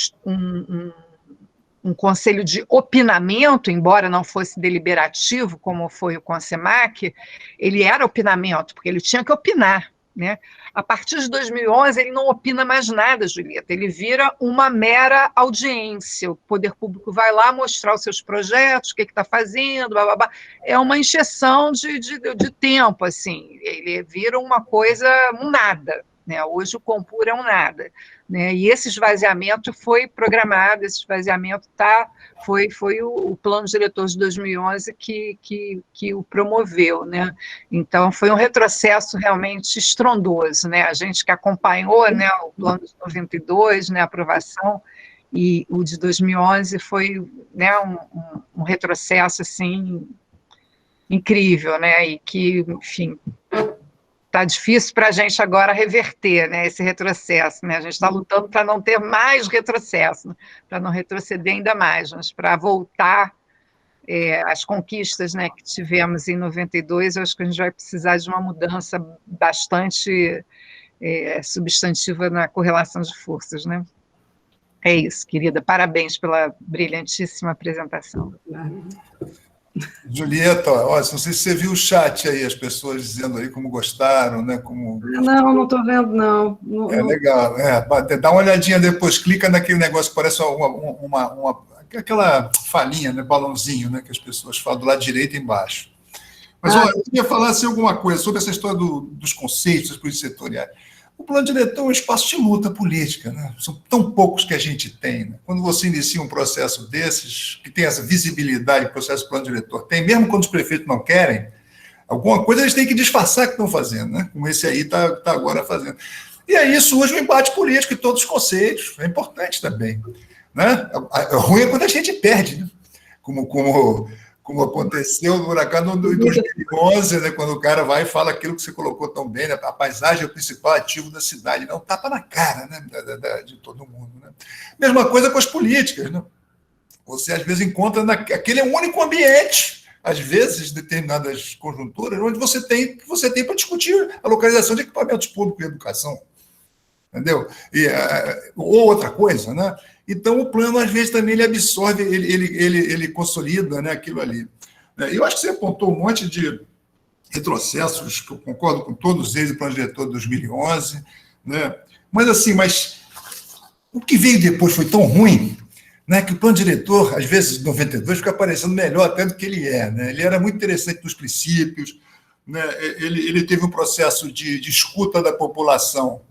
conselho de opinamento, embora não fosse deliberativo, como foi o CONSEMAC, ele era opinamento, porque ele tinha que opinar, né? A partir de 2011, ele não opina mais nada, Julieta, ele vira uma mera audiência, o poder público vai lá mostrar os seus projetos, o que está fazendo, blá, blá, blá. É uma encheção de tempo, assim, ele vira uma coisa, um nada, né? Hoje o Compur é um nada, né? E esse esvaziamento foi programado, esse esvaziamento foi o plano diretor de 2011 que o promoveu, né? Então foi um retrocesso realmente estrondoso, né? A gente que acompanhou, né, o plano de 92, né, a aprovação, e o de 2011 foi, né, um retrocesso assim incrível, né? E que, enfim, está difícil para a gente agora reverter, né, esse retrocesso, né? A gente está lutando para não ter mais retrocesso, né, para não retroceder ainda mais, mas para voltar às conquistas, né, que tivemos em 92, eu acho que a gente vai precisar de uma mudança bastante substantiva na correlação de forças, né? É isso, querida. Parabéns pela brilhantíssima apresentação. Julieta, olha, não sei se você viu o chat aí, as pessoas dizendo aí como gostaram, né? Não estou vendo, não. Legal, dá uma olhadinha depois, clica naquele negócio que parece aquela falinha, né, balãozinho, né, que as pessoas falam do lado direito e embaixo. Mas olha, eu queria falar assim, alguma coisa sobre essa história dos conceitos, das políticas setoriais. O plano diretor é um espaço de luta política, né? São tão poucos que a gente tem. Né? Quando você inicia um processo desses, que tem essa visibilidade que o processo do plano diretor tem, mesmo quando os prefeitos não querem, alguma coisa eles têm que disfarçar que estão fazendo, né? Como esse aí está agora fazendo. E aí surge um embate político em todos os conceitos, é importante também. Né? O ruim é quando a gente perde, né? Como aconteceu no huracão de 2011, né, quando o cara vai e fala aquilo que você colocou tão bem, né, a paisagem é o principal ativo da cidade, não tapa na cara, né, de todo mundo. Né? Mesma coisa com as políticas. Né? Você, às vezes, encontra aquele único ambiente, às vezes, determinadas conjunturas, onde você tem para discutir a localização de equipamentos públicos e educação. Entendeu? Ou outra coisa, né? Então, o plano, às vezes, também ele absorve, ele consolida, né, aquilo ali. Eu acho que você apontou um monte de retrocessos, que eu concordo com todos eles, o plano diretor de 2011, né? Mas o que veio depois foi tão ruim, né, que o plano diretor, às vezes, de 92, fica parecendo melhor até do que ele é. Né? Ele era muito interessante nos princípios, né? Ele teve um processo de escuta da população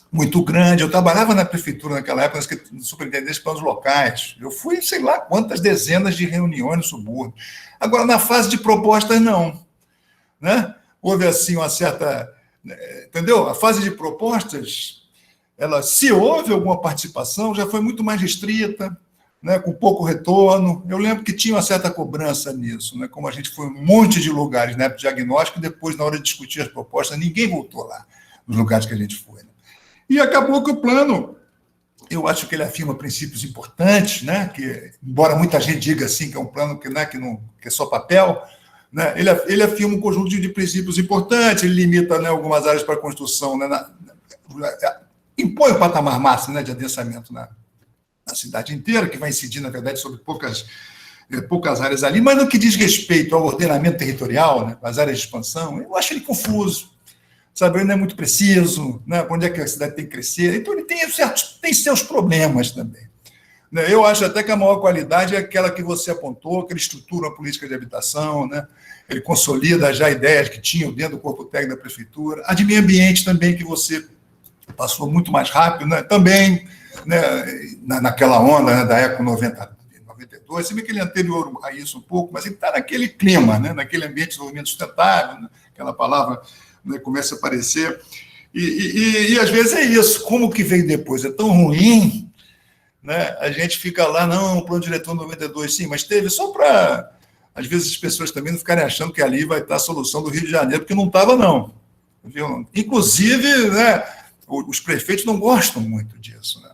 muito grande. Eu trabalhava na prefeitura naquela época, na superintendência de planos locais. Eu fui, sei lá, quantas dezenas de reuniões no subúrbio. Agora, na fase de propostas, não. Né? Houve, assim, uma certa... Entendeu? A fase de propostas, se houve alguma participação, já foi muito mais restrita, né, com pouco retorno. Eu lembro que tinha uma certa cobrança nisso, né, como a gente foi em um monte de lugares na época de diagnóstico, e depois, na hora de discutir as propostas, ninguém voltou lá, nos lugares que a gente foi. Né? E acabou que o plano, eu acho que ele afirma princípios importantes, né, que, embora muita gente diga assim, que é um plano que é só papel, né, ele afirma um conjunto de princípios importantes, ele limita, né, algumas áreas para construção, né, impõe o patamar máximo, né, de adensamento na cidade inteira, que vai incidir, na verdade, sobre poucas áreas ali, mas no que diz respeito ao ordenamento territorial, né, as áreas de expansão, eu acho ele confuso. Sabe, ele não é muito preciso, né? Onde é que a cidade tem que crescer. Então, ele tem seus problemas também. Né? Eu acho até que a maior qualidade é aquela que você apontou, que ele estrutura a política de habitação, né? Ele consolida já ideias que tinham dentro do corpo técnico da prefeitura. A de meio ambiente também, que você passou muito mais rápido, né? Também, né? Naquela onda, né? Da época 92, se bem que ele é anterior a isso um pouco, mas ele está naquele clima, né? Naquele ambiente de desenvolvimento sustentável, né? Aquela palavra... Né, começa a aparecer, e às vezes é isso, como o que veio depois é tão ruim, né, a gente fica lá, não, o plano diretor 92, sim, mas teve só para, às vezes, as pessoas também não ficarem achando que ali vai estar a solução do Rio de Janeiro, porque não estava, não. Viu? Inclusive, né, os prefeitos não gostam muito disso. Né?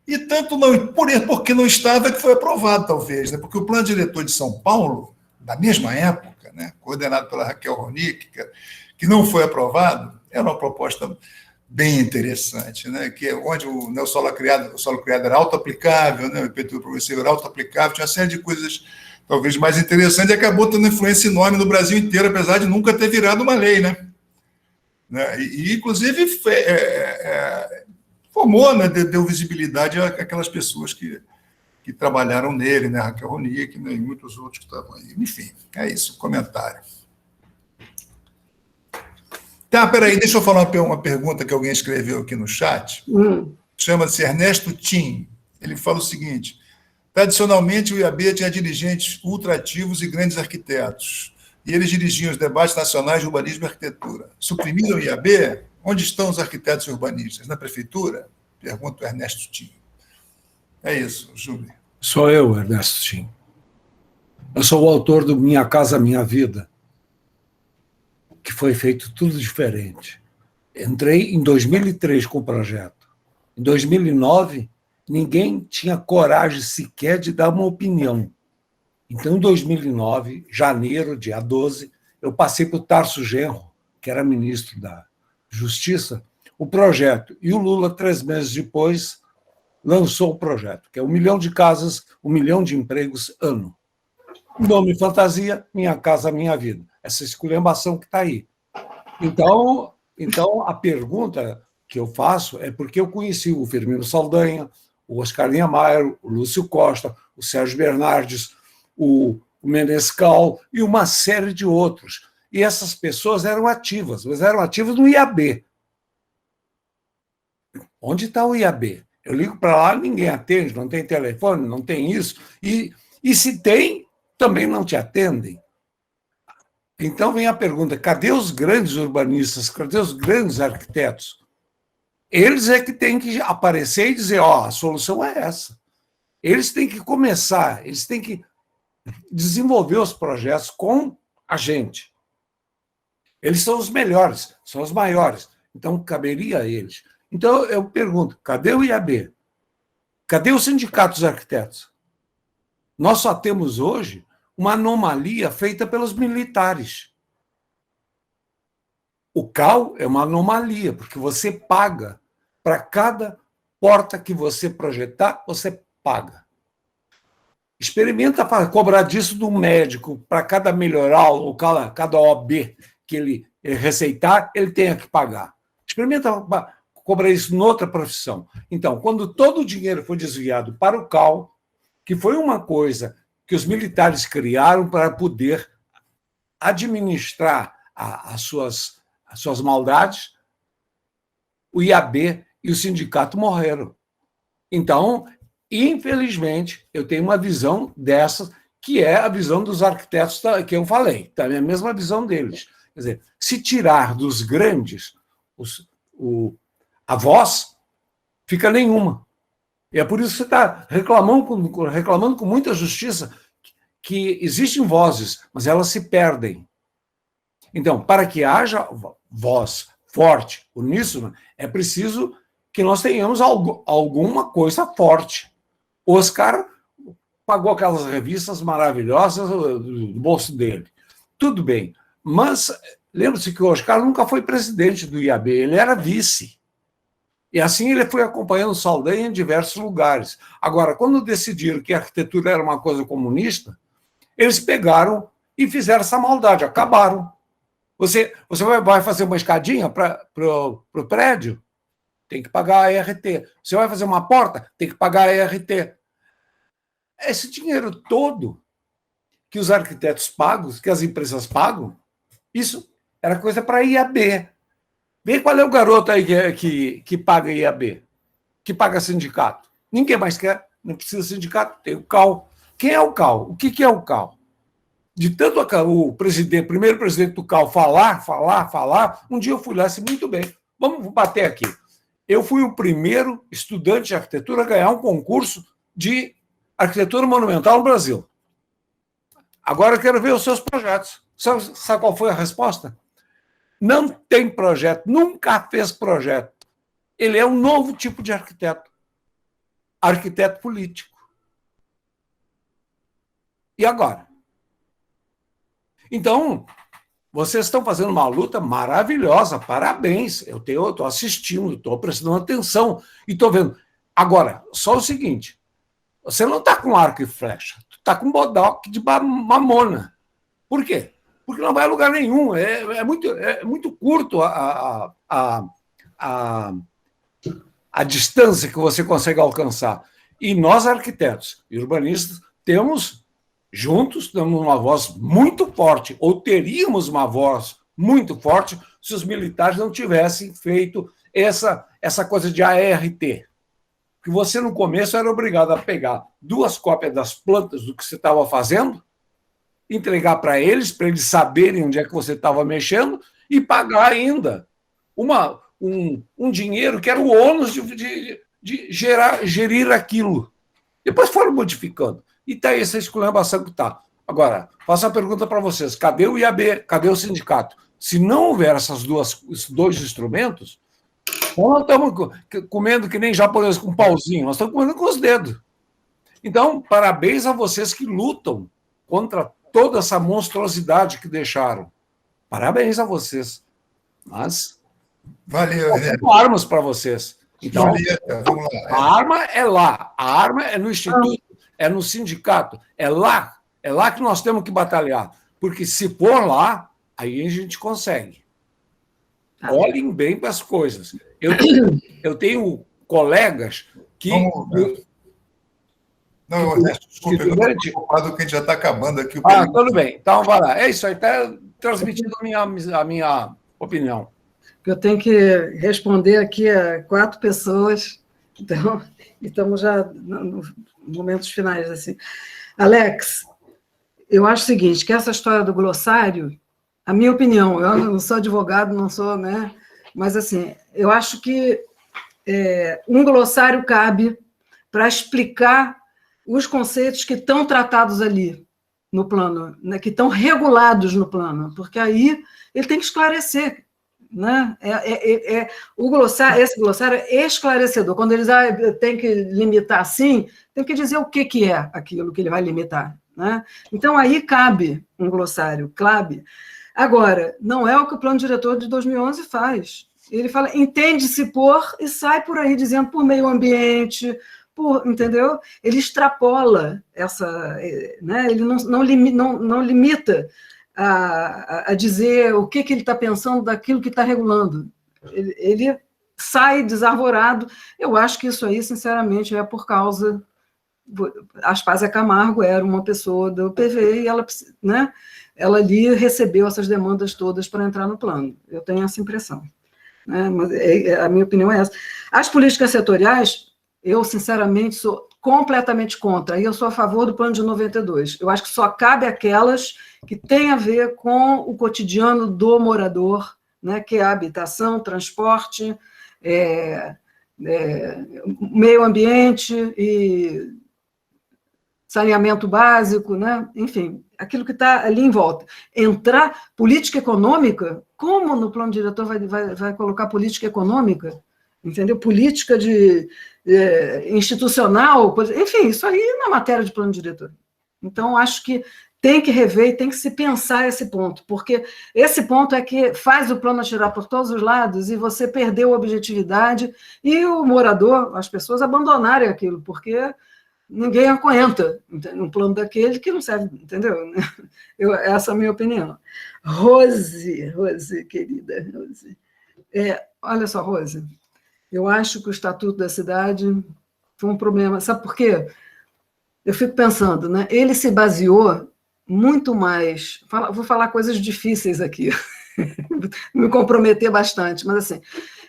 E tanto não, porque não estava, que foi aprovado, talvez, né, porque o plano diretor de São Paulo, da mesma época, né, coordenado pela Raquel Ronick, que não foi aprovado, era uma proposta bem interessante, né? Que é onde o solo criado era auto-aplicável, né? O IPTU progressivo era auto-aplicável, tinha uma série de coisas talvez mais interessantes, e acabou tendo influência enorme no Brasil inteiro, apesar de nunca ter virado uma lei, né? né? Inclusive, formou, né, deu visibilidade àquelas pessoas que trabalharam nele, né? Raquel Ronick, né? E muitos outros que estavam aí. Enfim, é isso, comentário. Tá, peraí, deixa eu falar uma pergunta que alguém escreveu aqui no chat. Chama-se Ernesto Tim. Ele fala o seguinte: tradicionalmente, o IAB tinha dirigentes ultraativos e grandes arquitetos, e eles dirigiam os debates nacionais de urbanismo e arquitetura. Suprimiram o IAB? Onde estão os arquitetos e urbanistas? Na prefeitura? Pergunta o Ernesto Tim. É isso, Júlio. Sou eu, Ernesto Tim. Eu sou o autor do Minha Casa Minha Vida, que foi feito tudo diferente. Entrei em 2003 com o projeto. Em 2009, ninguém tinha coragem sequer de dar uma opinião. Então, em 2009, janeiro, dia 12, eu passei para o Tarso Genro, que era ministro da Justiça, o projeto. E o Lula, 3 meses depois, lançou o projeto, que é 1 milhão de casas, 1 milhão de empregos ano. Nome fantasia, Minha Casa Minha Vida. Essa esculhambação que está aí. Então, a pergunta que eu faço é porque eu conheci o Firmino Saldanha, o Oscar Niemeyer, o Lúcio Costa, o Sérgio Bernardes, o Menescal e uma série de outros. E essas pessoas eram ativas, mas eram ativas no IAB. Onde está o IAB? Eu ligo para lá, ninguém atende, não tem telefone, não tem isso. E se tem, também não te atendem. Então vem a pergunta: cadê os grandes urbanistas, cadê os grandes arquitetos? Eles é que têm que aparecer e dizer, a solução é essa. Eles têm que começar, eles têm que desenvolver os projetos com a gente. Eles são os melhores, são os maiores, então caberia a eles. Então eu pergunto, cadê o IAB? Cadê o Sindicato dos Arquitetos? Nós só temos hoje uma anomalia feita pelos militares. O CAL é uma anomalia, porque você paga. Para cada porta que você projetar, você paga. Experimenta cobrar disso do médico, para cada melhoral, ou cada OB que ele receitar, ele tenha que pagar. Experimenta cobrar isso noutra profissão. Então, quando todo o dinheiro foi desviado para o CAL, que foi uma coisa que os militares criaram para poder administrar as suas maldades, o IAB e o sindicato morreram. Então, infelizmente, eu tenho uma visão dessa, que é a visão dos arquitetos que eu falei, também é a mesma visão deles. Quer dizer, se tirar dos grandes a voz, fica nenhuma. E é por isso que você está reclamando com muita justiça que existem vozes, mas elas se perdem. Então, para que haja voz forte, uníssona, é preciso que nós tenhamos alguma coisa forte. O Oscar pagou aquelas revistas maravilhosas do bolso dele. Tudo bem, mas lembre-se que o Oscar nunca foi presidente do IAB, ele era vice. E assim ele foi acompanhando Saldanha em diversos lugares. Agora, quando decidiram que a arquitetura era uma coisa comunista, eles pegaram e fizeram essa maldade, acabaram. Você vai fazer uma escadinha para o prédio? Tem que pagar a ERT. Você vai fazer uma porta? Tem que pagar a ERT. Esse dinheiro todo que os arquitetos pagam, que as empresas pagam, isso era coisa para IAB. Vê qual é o garoto aí que paga IAB, que paga sindicato. Ninguém mais quer, não precisa de sindicato, tem o CAL. Quem é o CAL? O que é o CAL? De tanto o primeiro presidente do CAL falar, um dia eu fui lá e disse, muito bem, vamos bater aqui. Eu fui o primeiro estudante de arquitetura a ganhar um concurso de arquitetura monumental no Brasil. Agora eu quero ver os seus projetos. Sabe qual foi a resposta? Não tem projeto, nunca fez projeto. Ele é um novo tipo de arquiteto. Arquiteto político. E agora? Então, vocês estão fazendo uma luta maravilhosa, parabéns. Eu estou assistindo, estou prestando atenção e estou vendo. Agora, só o seguinte, você não está com arco e flecha, tu está com bodoque de mamona. Por quê? porque não vai a lugar nenhum. É muito curto a distância que você consegue alcançar. E nós, arquitetos e urbanistas, temos uma voz muito forte, ou teríamos uma voz muito forte se os militares não tivessem feito essa coisa de ART. Que você, no começo, era obrigado a pegar 2 cópias das plantas do que você estava fazendo, entregar para eles saberem onde é que você estava mexendo e pagar ainda um dinheiro que era o ônus de gerir aquilo. Depois foram modificando. E está aí essa esculhambação que está. Agora, faço a pergunta para vocês. Cadê o IAB? Cadê o sindicato? Se não houver esses 2 instrumentos, nós estamos comendo que nem japonês com pauzinho, nós estamos comendo com os dedos. Então, parabéns a vocês que lutam contra toda essa monstruosidade que deixaram. Parabéns a vocês. Mas valeu, armas para vocês. Então, vamos lá. A arma é lá, a arma é no instituto, é no sindicato, é lá que nós temos que batalhar. Porque se for lá, aí a gente consegue. Olhem bem para as coisas. Eu tenho colegas que... Não, desculpa, eu estou preocupado que a gente já está acabando aqui. Tudo bem. Então, vai lá. É isso aí, está transmitindo a minha opinião. Eu tenho que responder aqui a 4 pessoas, então, estamos já nos momentos finais. Assim. Alex, eu acho o seguinte, que essa história do glossário, a minha opinião, eu não sou advogado, não sou, né? Mas, assim, eu acho que um glossário cabe para explicar os conceitos que estão tratados ali no plano, né, que estão regulados no plano, porque aí ele tem que esclarecer, né? Esse glossário é esclarecedor. Quando eles têm que limitar assim, tem que dizer o que é aquilo que ele vai limitar, né? Então, aí cabe um glossário, cabe. Agora, não é o que o plano diretor de 2011 faz. Ele fala, entende-se por, e sai por aí dizendo por meio ambiente, entendeu? Ele extrapola essa, né? Ele não limita a dizer o que ele está pensando daquilo que está regulando. Ele sai desarvorado. Eu acho que isso aí, sinceramente, é por causa... Aspásia Camargo era uma pessoa do PV e ela, né, ela ali recebeu essas demandas todas para entrar no plano. Eu tenho essa impressão. Né? Mas a minha opinião é essa. As políticas setoriais, eu, sinceramente, sou completamente contra, e eu sou a favor do plano de 92. Eu acho que só cabe aquelas que têm a ver com o cotidiano do morador, né, que é a habitação, transporte, meio ambiente e saneamento básico, né? Enfim, aquilo que está ali em volta. Entrar política econômica, como no plano diretor vai colocar política econômica? Entendeu? Política institucional, enfim, isso aí na matéria de plano diretor. Então, acho que tem que rever e tem que se pensar esse ponto, porque esse ponto é que faz o plano atirar por todos os lados e você perdeu a objetividade e o morador, as pessoas abandonarem aquilo, porque ninguém aguenta um plano daquele que não serve, entendeu? Essa é a minha opinião. Rose, querida, Rose. Olha só, Rose, eu acho que o Estatuto da Cidade foi um problema. Sabe por quê? Eu fico pensando, né? Ele se baseou muito mais... Vou falar coisas difíceis aqui, me comprometer bastante, mas assim,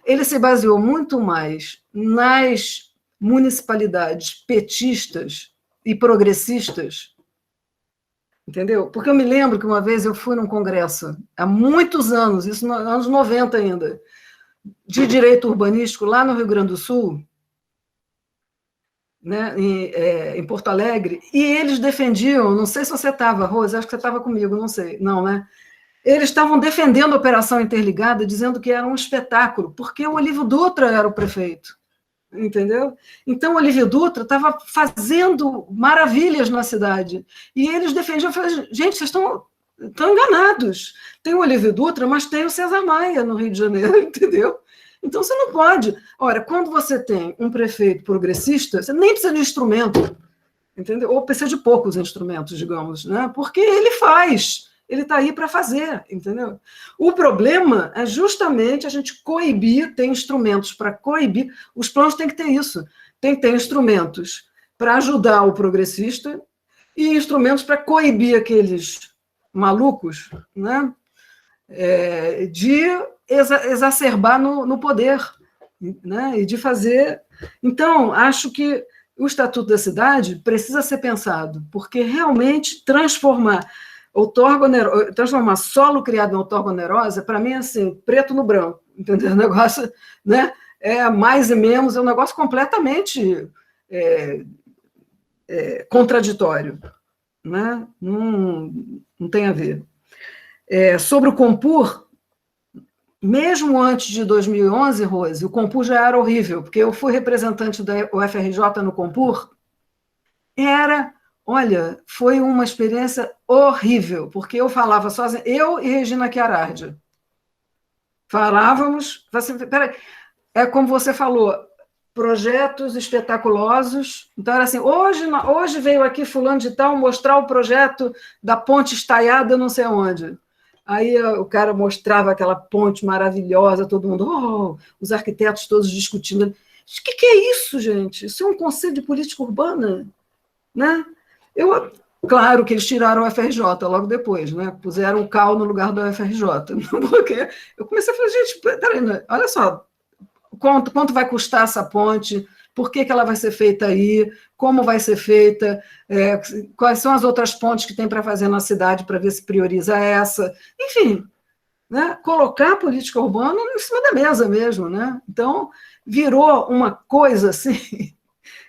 ele se baseou muito mais nas municipalidades petistas e progressistas, entendeu? Porque eu me lembro que uma vez eu fui num congresso, há muitos anos, isso nos anos 90 ainda, de direito urbanístico, lá no Rio Grande do Sul, né, em Porto Alegre, e eles defendiam, não sei se você estava, Rose, acho que você estava comigo, não sei, não, né? Eles estavam defendendo a Operação Interligada, dizendo que era um espetáculo, porque o Olívio Dutra era o prefeito. Entendeu? Então, o Olívio Dutra estava fazendo maravilhas na cidade. E eles defendiam, gente, vocês estão enganados. Tem o Olívio Dutra, mas tem o César Maia no Rio de Janeiro, entendeu? Então, você não pode. Ora, quando você tem um prefeito progressista, você nem precisa de instrumento, entendeu? Ou precisa de poucos instrumentos, digamos, né? Porque ele faz. ele está aí para fazer, entendeu? O problema é justamente a gente coibir, tem instrumentos para coibir, os planos têm que ter isso, tem que ter instrumentos para ajudar o progressista e instrumentos para coibir aqueles malucos, né, de exacerbar no poder, né, e de fazer... Então, acho que o Estatuto da Cidade precisa ser pensado, porque realmente transformar solo criado em outorgonerosa, para mim, assim, preto no branco, entendeu? O negócio, né, é mais e menos, é um negócio completamente contraditório, né? Não tem a ver. Sobre o Compur, mesmo antes de 2011, Rose, o Compur já era horrível, porque eu fui representante da UFRJ no Compur, olha, foi uma experiência horrível, porque eu falava sozinha, eu e Regina Chiarardi. Falávamos, peraí, como você falou, projetos espetaculosos. Então, era assim, hoje veio aqui fulano de tal mostrar o projeto da ponte estaiada não sei onde. Aí o cara mostrava aquela ponte maravilhosa, todo mundo, os arquitetos todos discutindo. O que é isso, gente? Isso é um conceito de política urbana? Né? Claro que eles tiraram o FRJ logo depois, né? Puseram o CAL no lugar do FRJ. Porque eu comecei a falar, gente, peraí, olha só, quanto vai custar essa ponte, por que ela vai ser feita aí, como vai ser feita, quais são as outras pontes que tem para fazer na cidade para ver se prioriza essa, enfim, né? Colocar a política urbana em cima da mesa mesmo, né? Então, virou uma coisa assim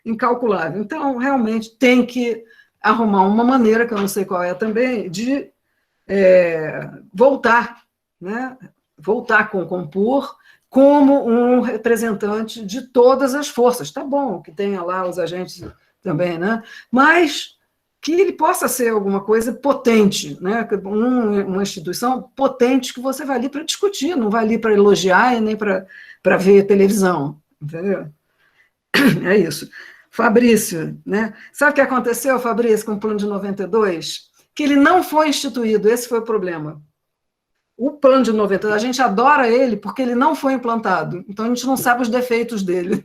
incalculável. Então, realmente, tem que arrumar uma maneira, que eu não sei qual é também, de voltar, né? Voltar com o Compur como um representante de todas as forças. Tá bom que tenha lá os agentes também, né? Mas que ele possa ser alguma coisa potente, né? Uma instituição potente que você vai ali para discutir, não vai ali para elogiar e nem para ver televisão, entendeu? É isso. Fabrício, né? Sabe o que aconteceu, Fabrício, com o plano de 92? Que ele não foi instituído, esse foi o problema. O plano de 92, a gente adora ele porque ele não foi implantado, então a gente não sabe os defeitos dele.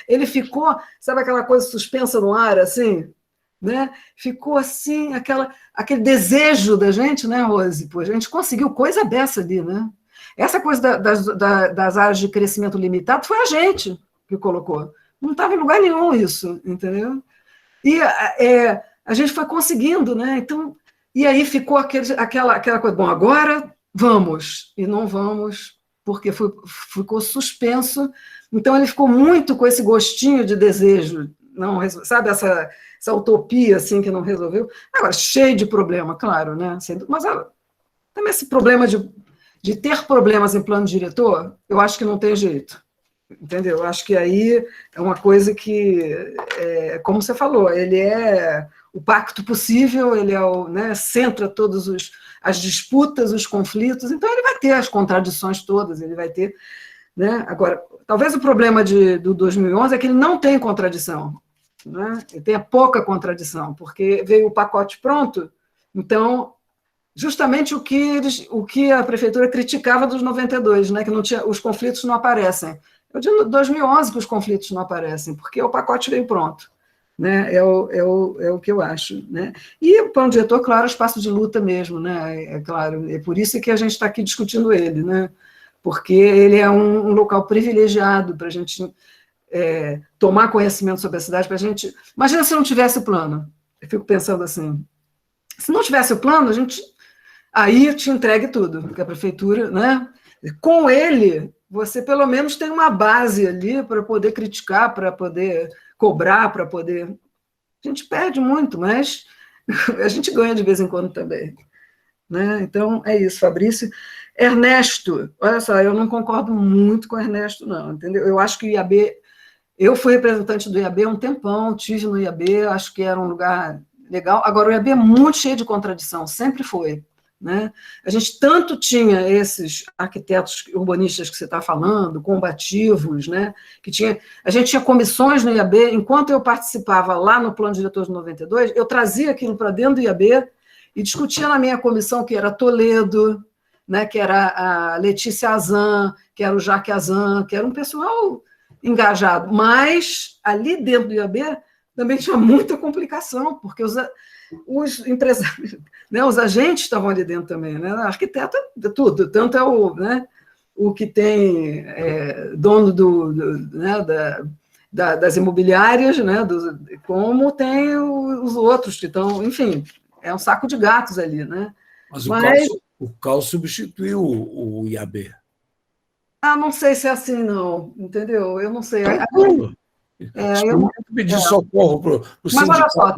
Ele ficou, sabe aquela coisa suspensa no ar, assim? Né? Ficou assim, aquele desejo da gente, né, Rose? Pô, a gente conseguiu coisa dessa ali, né? Essa coisa das áreas de crescimento limitado foi a gente que colocou. Não estava em lugar nenhum isso, entendeu? E a gente foi conseguindo, né? Então, e aí ficou aquela coisa, bom, agora vamos, e não vamos, porque ficou suspenso. Então, ele ficou muito com esse gostinho de desejo, não, sabe, essa utopia assim, que não resolveu. Agora, cheio de problema, claro, né? Mas também esse problema de ter problemas em plano diretor, eu acho que não tem jeito. Entendeu? Eu acho que aí é uma coisa que, como você falou, ele é o pacto possível, ele né, centra todas as disputas, os conflitos, então ele vai ter as contradições todas, ele vai ter... Né? Agora, talvez o problema do 2011 é que ele não tem contradição, né? Ele tem pouca contradição, porque veio o pacote pronto, então, justamente o que a prefeitura criticava dos 92, né? Que não tinha, os conflitos não aparecem. É de 2011 que os conflitos não aparecem, porque o pacote veio pronto, né? É o que eu acho, né? E o plano diretor, claro, é espaço de luta mesmo, né? É claro, é por isso que a gente está aqui discutindo ele, né? Porque ele é um local privilegiado para a gente tomar conhecimento sobre a cidade, para a gente... Imagina se não tivesse o plano. Eu fico pensando assim, se não tivesse o plano, a gente aí te entregue tudo, porque a prefeitura, né? Com ele, você pelo menos tem uma base ali para poder criticar, para poder cobrar, para poder... A gente perde muito, mas a gente ganha de vez em quando também. Né? Então, é isso, Fabrício. Ernesto, olha só, eu não concordo muito com o Ernesto, não, entendeu? Eu acho que o IAB... Eu fui representante do IAB há um tempão, estive no IAB, acho que era um lugar legal. Agora, o IAB é muito cheio de contradição, sempre foi. Né? A gente tanto tinha esses arquitetos urbanistas que você está falando, combativos, né? A gente tinha comissões no IAB, enquanto eu participava lá no Plano Diretor de 92, eu trazia aquilo para dentro do IAB e discutia na minha comissão que era Toledo, né, que era a Letícia Azan, que era o Jacques Azan, que era um pessoal engajado. Mas ali dentro do IAB também tinha muita complicação, porque os empresários, né, os agentes estavam ali dentro também, né? Arquiteto é tudo, tanto é o que tem dono né, das imobiliárias, né, como tem os outros que estão, enfim, é um saco de gatos ali, né? Mas o CAL substituiu o IAB. Não sei se é assim, não, entendeu? Eu não sei. Eu pedi socorro para o sindicato. Mas olha só,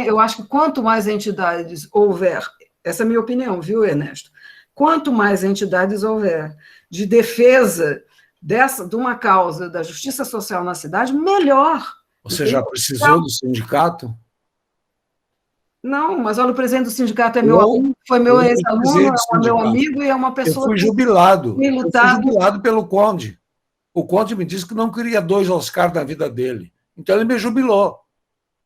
eu acho que quanto mais entidades houver, essa é a minha opinião, viu, Ernesto? Quanto mais entidades houver de defesa de uma causa da justiça social na cidade, melhor. Você já precisou do sindicato? Não, mas olha, o presidente do sindicato é meu amigo, foi meu ex-aluno, é meu amigo e é uma pessoa. Eu fui jubilado. Eu fui jubilado pelo Conde. O Conde me disse que não queria 2 Oscar na vida dele. Então ele me jubilou.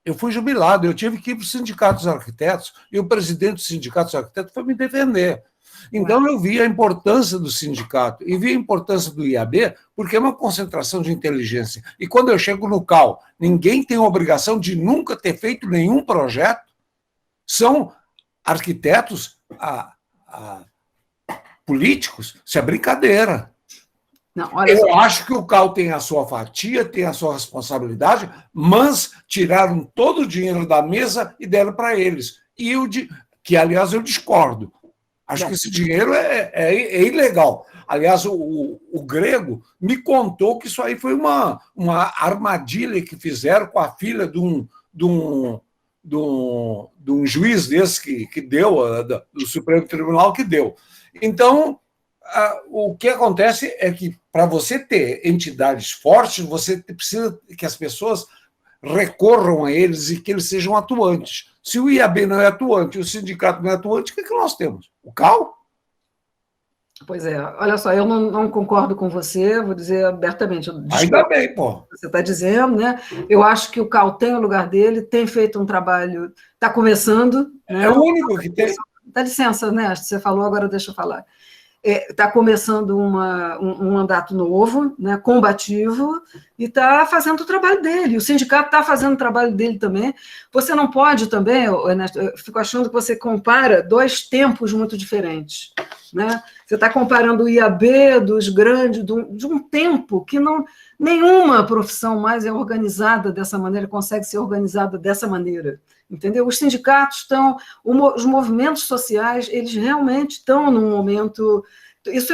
Eu fui jubilado, eu tive que ir para o Sindicato dos Arquitetos e o presidente do Sindicato dos Arquitetos foi me defender. Então eu vi a importância do sindicato e vi a importância do IAB porque é uma concentração de inteligência. E quando eu chego no CAL, ninguém tem a obrigação de nunca ter feito nenhum projeto. São arquitetos políticos. Isso é brincadeira. Não, olha eu acho que o CAL tem a sua fatia, tem a sua responsabilidade, mas tiraram todo o dinheiro da mesa e deram para eles. Que, aliás, eu discordo. Acho que esse dinheiro é ilegal. Aliás, o Grego me contou que isso aí foi uma armadilha que fizeram com a filha de um juiz desse que deu, do Supremo Tribunal que deu. Então, o que acontece é que, para você ter entidades fortes, você precisa que as pessoas recorram a eles e que eles sejam atuantes. Se o IAB não é atuante e o sindicato não é atuante, o que nós temos? O CAL? Pois é, olha só, eu não concordo com você, vou dizer abertamente. Ainda bem, pô. Você está dizendo, né? Eu acho que o CAL tem o lugar dele, tem feito um trabalho, está começando. Né? É o único que tem. Dá licença, Ernesto, você falou, agora deixa eu falar. Está começando um mandato novo, né, combativo, e está fazendo o trabalho dele. O sindicato está fazendo o trabalho dele também. Você não pode também, Ernesto, eu fico achando que você compara 2 tempos muito diferentes. Né? Você está comparando o IAB dos grandes, de um tempo que nenhuma profissão mais é organizada dessa maneira, consegue ser organizada dessa maneira. Entendeu? Os sindicatos estão, os movimentos sociais, eles realmente estão num momento. Isso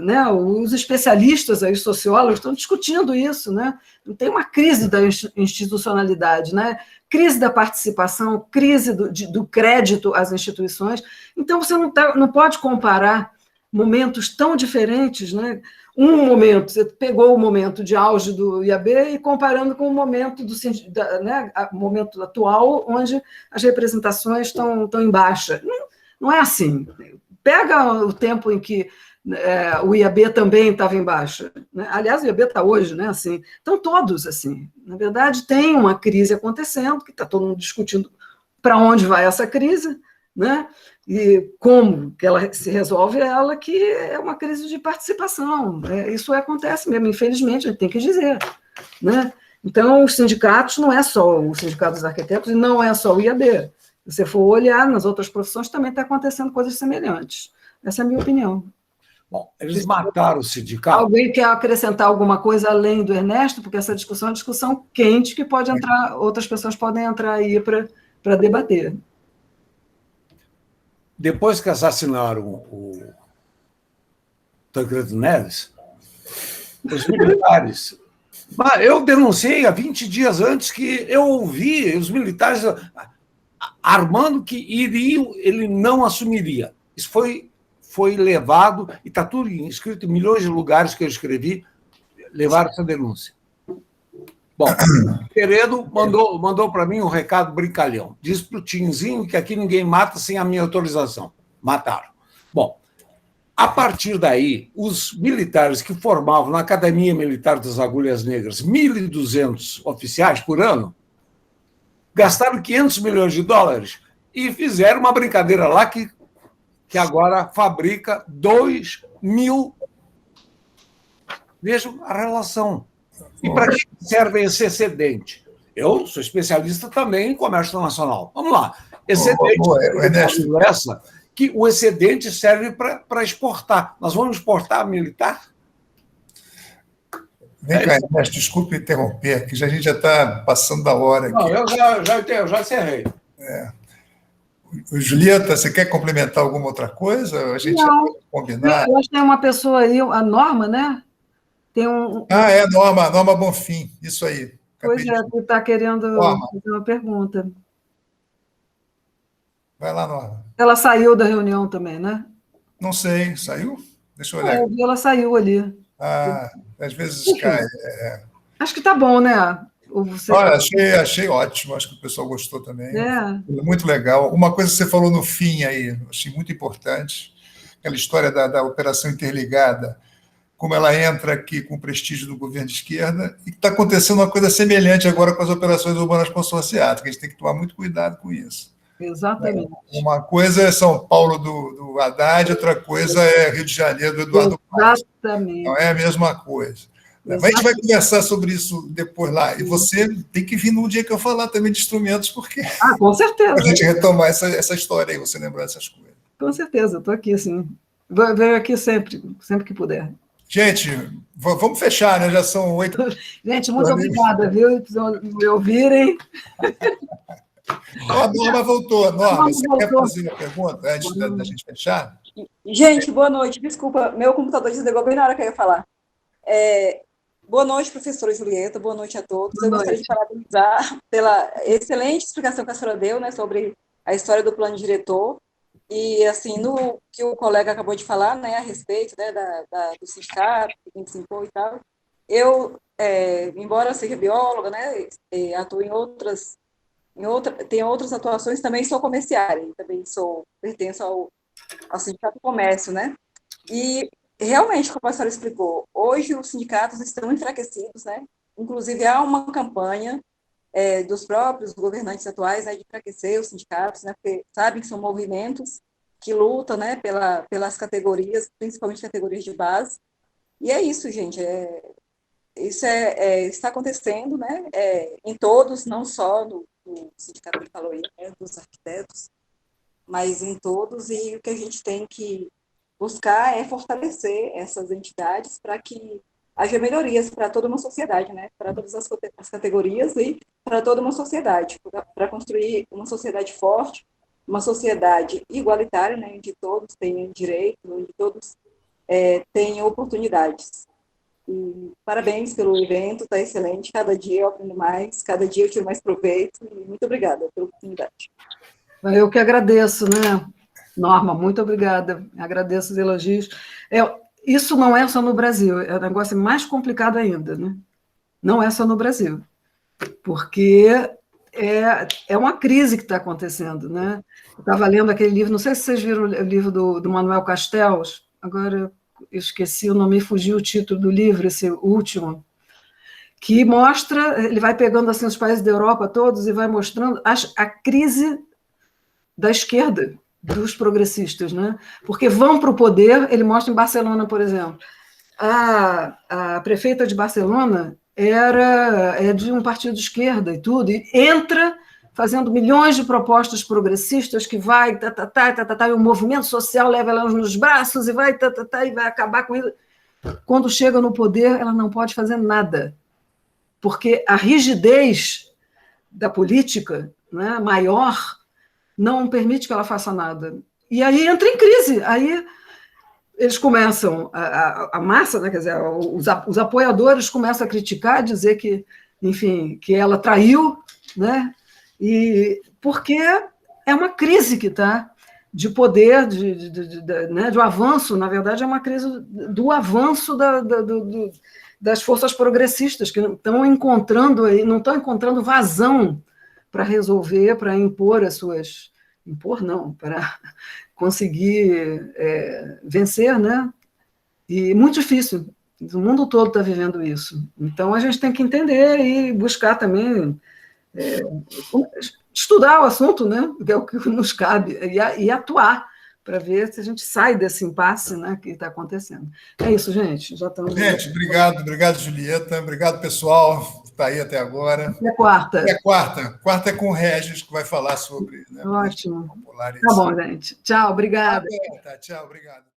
né, os especialistas, os sociólogos, estão discutindo isso, né? Tem uma crise da institucionalidade, né? Crise da participação, crise do crédito às instituições. Então, você não pode comparar momentos tão diferentes, né? Um momento, você pegou o momento de auge do IAB e comparando com o momento né, momento atual, onde as representações estão em baixa. Não é assim. Pega o tempo em que o IAB também estava em baixa. Né? Aliás, o IAB está hoje, né? Assim, estão todos assim. Na verdade, tem uma crise acontecendo, que está todo mundo discutindo para onde vai essa crise, né? E como que ela se resolve, ela que é uma crise de participação. Isso acontece mesmo, infelizmente, a gente tem que dizer. Né? Então, os sindicatos não é só o Sindicato dos Arquitetos e não é só o IAB. Se você for olhar nas outras profissões, também está acontecendo coisas semelhantes. Essa é a minha opinião. Bom, eles mataram o sindicato. Alguém quer acrescentar alguma coisa além do Ernesto? Porque essa discussão é uma discussão quente que pode entrar, outras pessoas podem entrar aí para debater. Depois que assassinaram o Tancredo Neves, os militares... Eu denunciei há 20 dias antes que eu ouvi os militares armando que ele não assumiria. Isso foi levado, e está tudo escrito em milhões de lugares que eu escrevi, levaram essa denúncia. Bom, o Queredo mandou para mim um recado brincalhão. Diz para o Tinzinho que aqui ninguém mata sem a minha autorização. Mataram. Bom, a partir daí, os militares que formavam na Academia Militar das Agulhas Negras 1.200 oficiais por ano, gastaram $500 milhões e fizeram uma brincadeira lá que agora fabrica 2.000. Vejam a relação. E para que serve esse excedente? Eu sou especialista também em comércio internacional. Vamos lá. Excedente, que o excedente serve para exportar. Nós vamos exportar militar? Vem cá, Ernesto, desculpe interromper, que a gente já está passando da hora aqui. Não, eu já encerrei. Julieta, você quer complementar alguma outra coisa? A gente já pode combinar. Eu acho que tem uma pessoa aí, a Norma, né? Tem Norma Bonfim, isso aí. Pois é, que está querendo fazer uma pergunta. Vai lá, Norma. Ela saiu da reunião também, né? Não sei, saiu? Deixa eu olhar. Eu vi, ela saiu ali. Às vezes cai. Acho que está bom, né? Olha, achei ótimo, acho que o pessoal gostou também. Muito legal. Uma coisa que você falou no fim aí, achei muito importante, aquela história da Operação Interligada, como ela entra aqui com o prestígio do governo de esquerda, e está acontecendo uma coisa semelhante agora com as operações urbanas consorciadas, que a gente tem que tomar muito cuidado com isso. Exatamente. Uma coisa é São Paulo do Haddad, outra coisa é Rio de Janeiro do Eduardo Paes. Exatamente. Não é a mesma coisa. Mas a gente vai conversar sobre isso depois lá. E você tem que vir num dia que eu falar também de instrumentos, porque... com certeza. Para a gente retomar essa história aí, você lembrar dessas coisas. Com certeza, estou aqui, sim. Venho aqui sempre que puder. Gente, vamos fechar, né? Já são 8. Gente, muito obrigada, viu, por me ouvirem. A Norma voltou. Norma, você quer fazer uma pergunta antes da gente fechar? Gente, boa noite. Desculpa, meu computador desligou bem na hora que eu ia falar. Boa noite, professora Julieta. Boa noite a todos. Eu gostaria de parabenizar pela excelente explicação que a senhora deu, né, sobre a história do plano diretor. E, assim, no que o colega acabou de falar, né, a respeito, né, do sindicato, que 25 e tal, eu, embora seja bióloga, né, atuo tenho outras atuações, também sou comerciária, também pertenço ao Sindicato do Comércio, né, e realmente, como a senhora explicou, hoje os sindicatos estão enfraquecidos, né, inclusive há uma campanha dos próprios governantes atuais, né, de enfraquecer os sindicatos, né, porque sabem que são movimentos que lutam, né, pelas categorias, principalmente categorias de base, e é isso, gente, isso está acontecendo, né, em todos, não só no sindicato que falou aí, né, dos arquitetos, mas em todos, e o que a gente tem que buscar é fortalecer essas entidades para que haja melhorias para toda uma sociedade, né? Para todas as categorias e para toda uma sociedade, para construir uma sociedade forte, uma sociedade igualitária, né? Onde todos tenham direito, onde todos tenham oportunidades. E parabéns pelo evento, está excelente. Cada dia eu aprendo mais, cada dia eu tiro mais proveito. E muito obrigada pela oportunidade. Eu que agradeço, né, Norma? Muito obrigada. Agradeço os elogios. Isso não é só no Brasil, o negócio mais complicado ainda, né? Não é só no Brasil, porque é uma crise que está acontecendo, né? Eu estava lendo aquele livro, não sei se vocês viram o livro do Manuel Castells, agora eu esqueci o nome, me fugiu o título do livro, esse último, que mostra, ele vai pegando assim os países da Europa todos e vai mostrando a crise da esquerda, dos progressistas, né? Porque vão para o poder, ele mostra em Barcelona, por exemplo. A prefeita de Barcelona é de um partido de esquerda e tudo, e entra fazendo milhões de propostas progressistas que vai, e o movimento social leva ela nos braços e vai, e vai acabar com isso. Quando chega no poder, ela não pode fazer nada, porque a rigidez da política, né, maior não permite que ela faça nada. E aí entra em crise. Aí eles começam, a massa, né, quer dizer, os apoiadores começam a criticar, dizer que, enfim, que ela traiu, né? E porque é uma crise que está de poder, né, de um avanço, na verdade, é uma crise do avanço das forças progressistas, que não estão encontrando vazão para resolver, para impor as suas... Impor não, para conseguir vencer, né? E muito difícil. O mundo todo está vivendo isso. Então, a gente tem que entender e buscar também... estudar o assunto, né? Que é o que nos cabe, e atuar para ver se a gente sai desse impasse, né, que está acontecendo. É isso, gente. Já estamos. Gente, obrigado, Julieta. Obrigado, pessoal, que está aí até agora. Até quarta. Até quarta. Quarta é com o Regis, que vai falar sobre, né, Ótimo. popular. Tá bom, gente. Tchau, obrigada. Tchau, obrigado.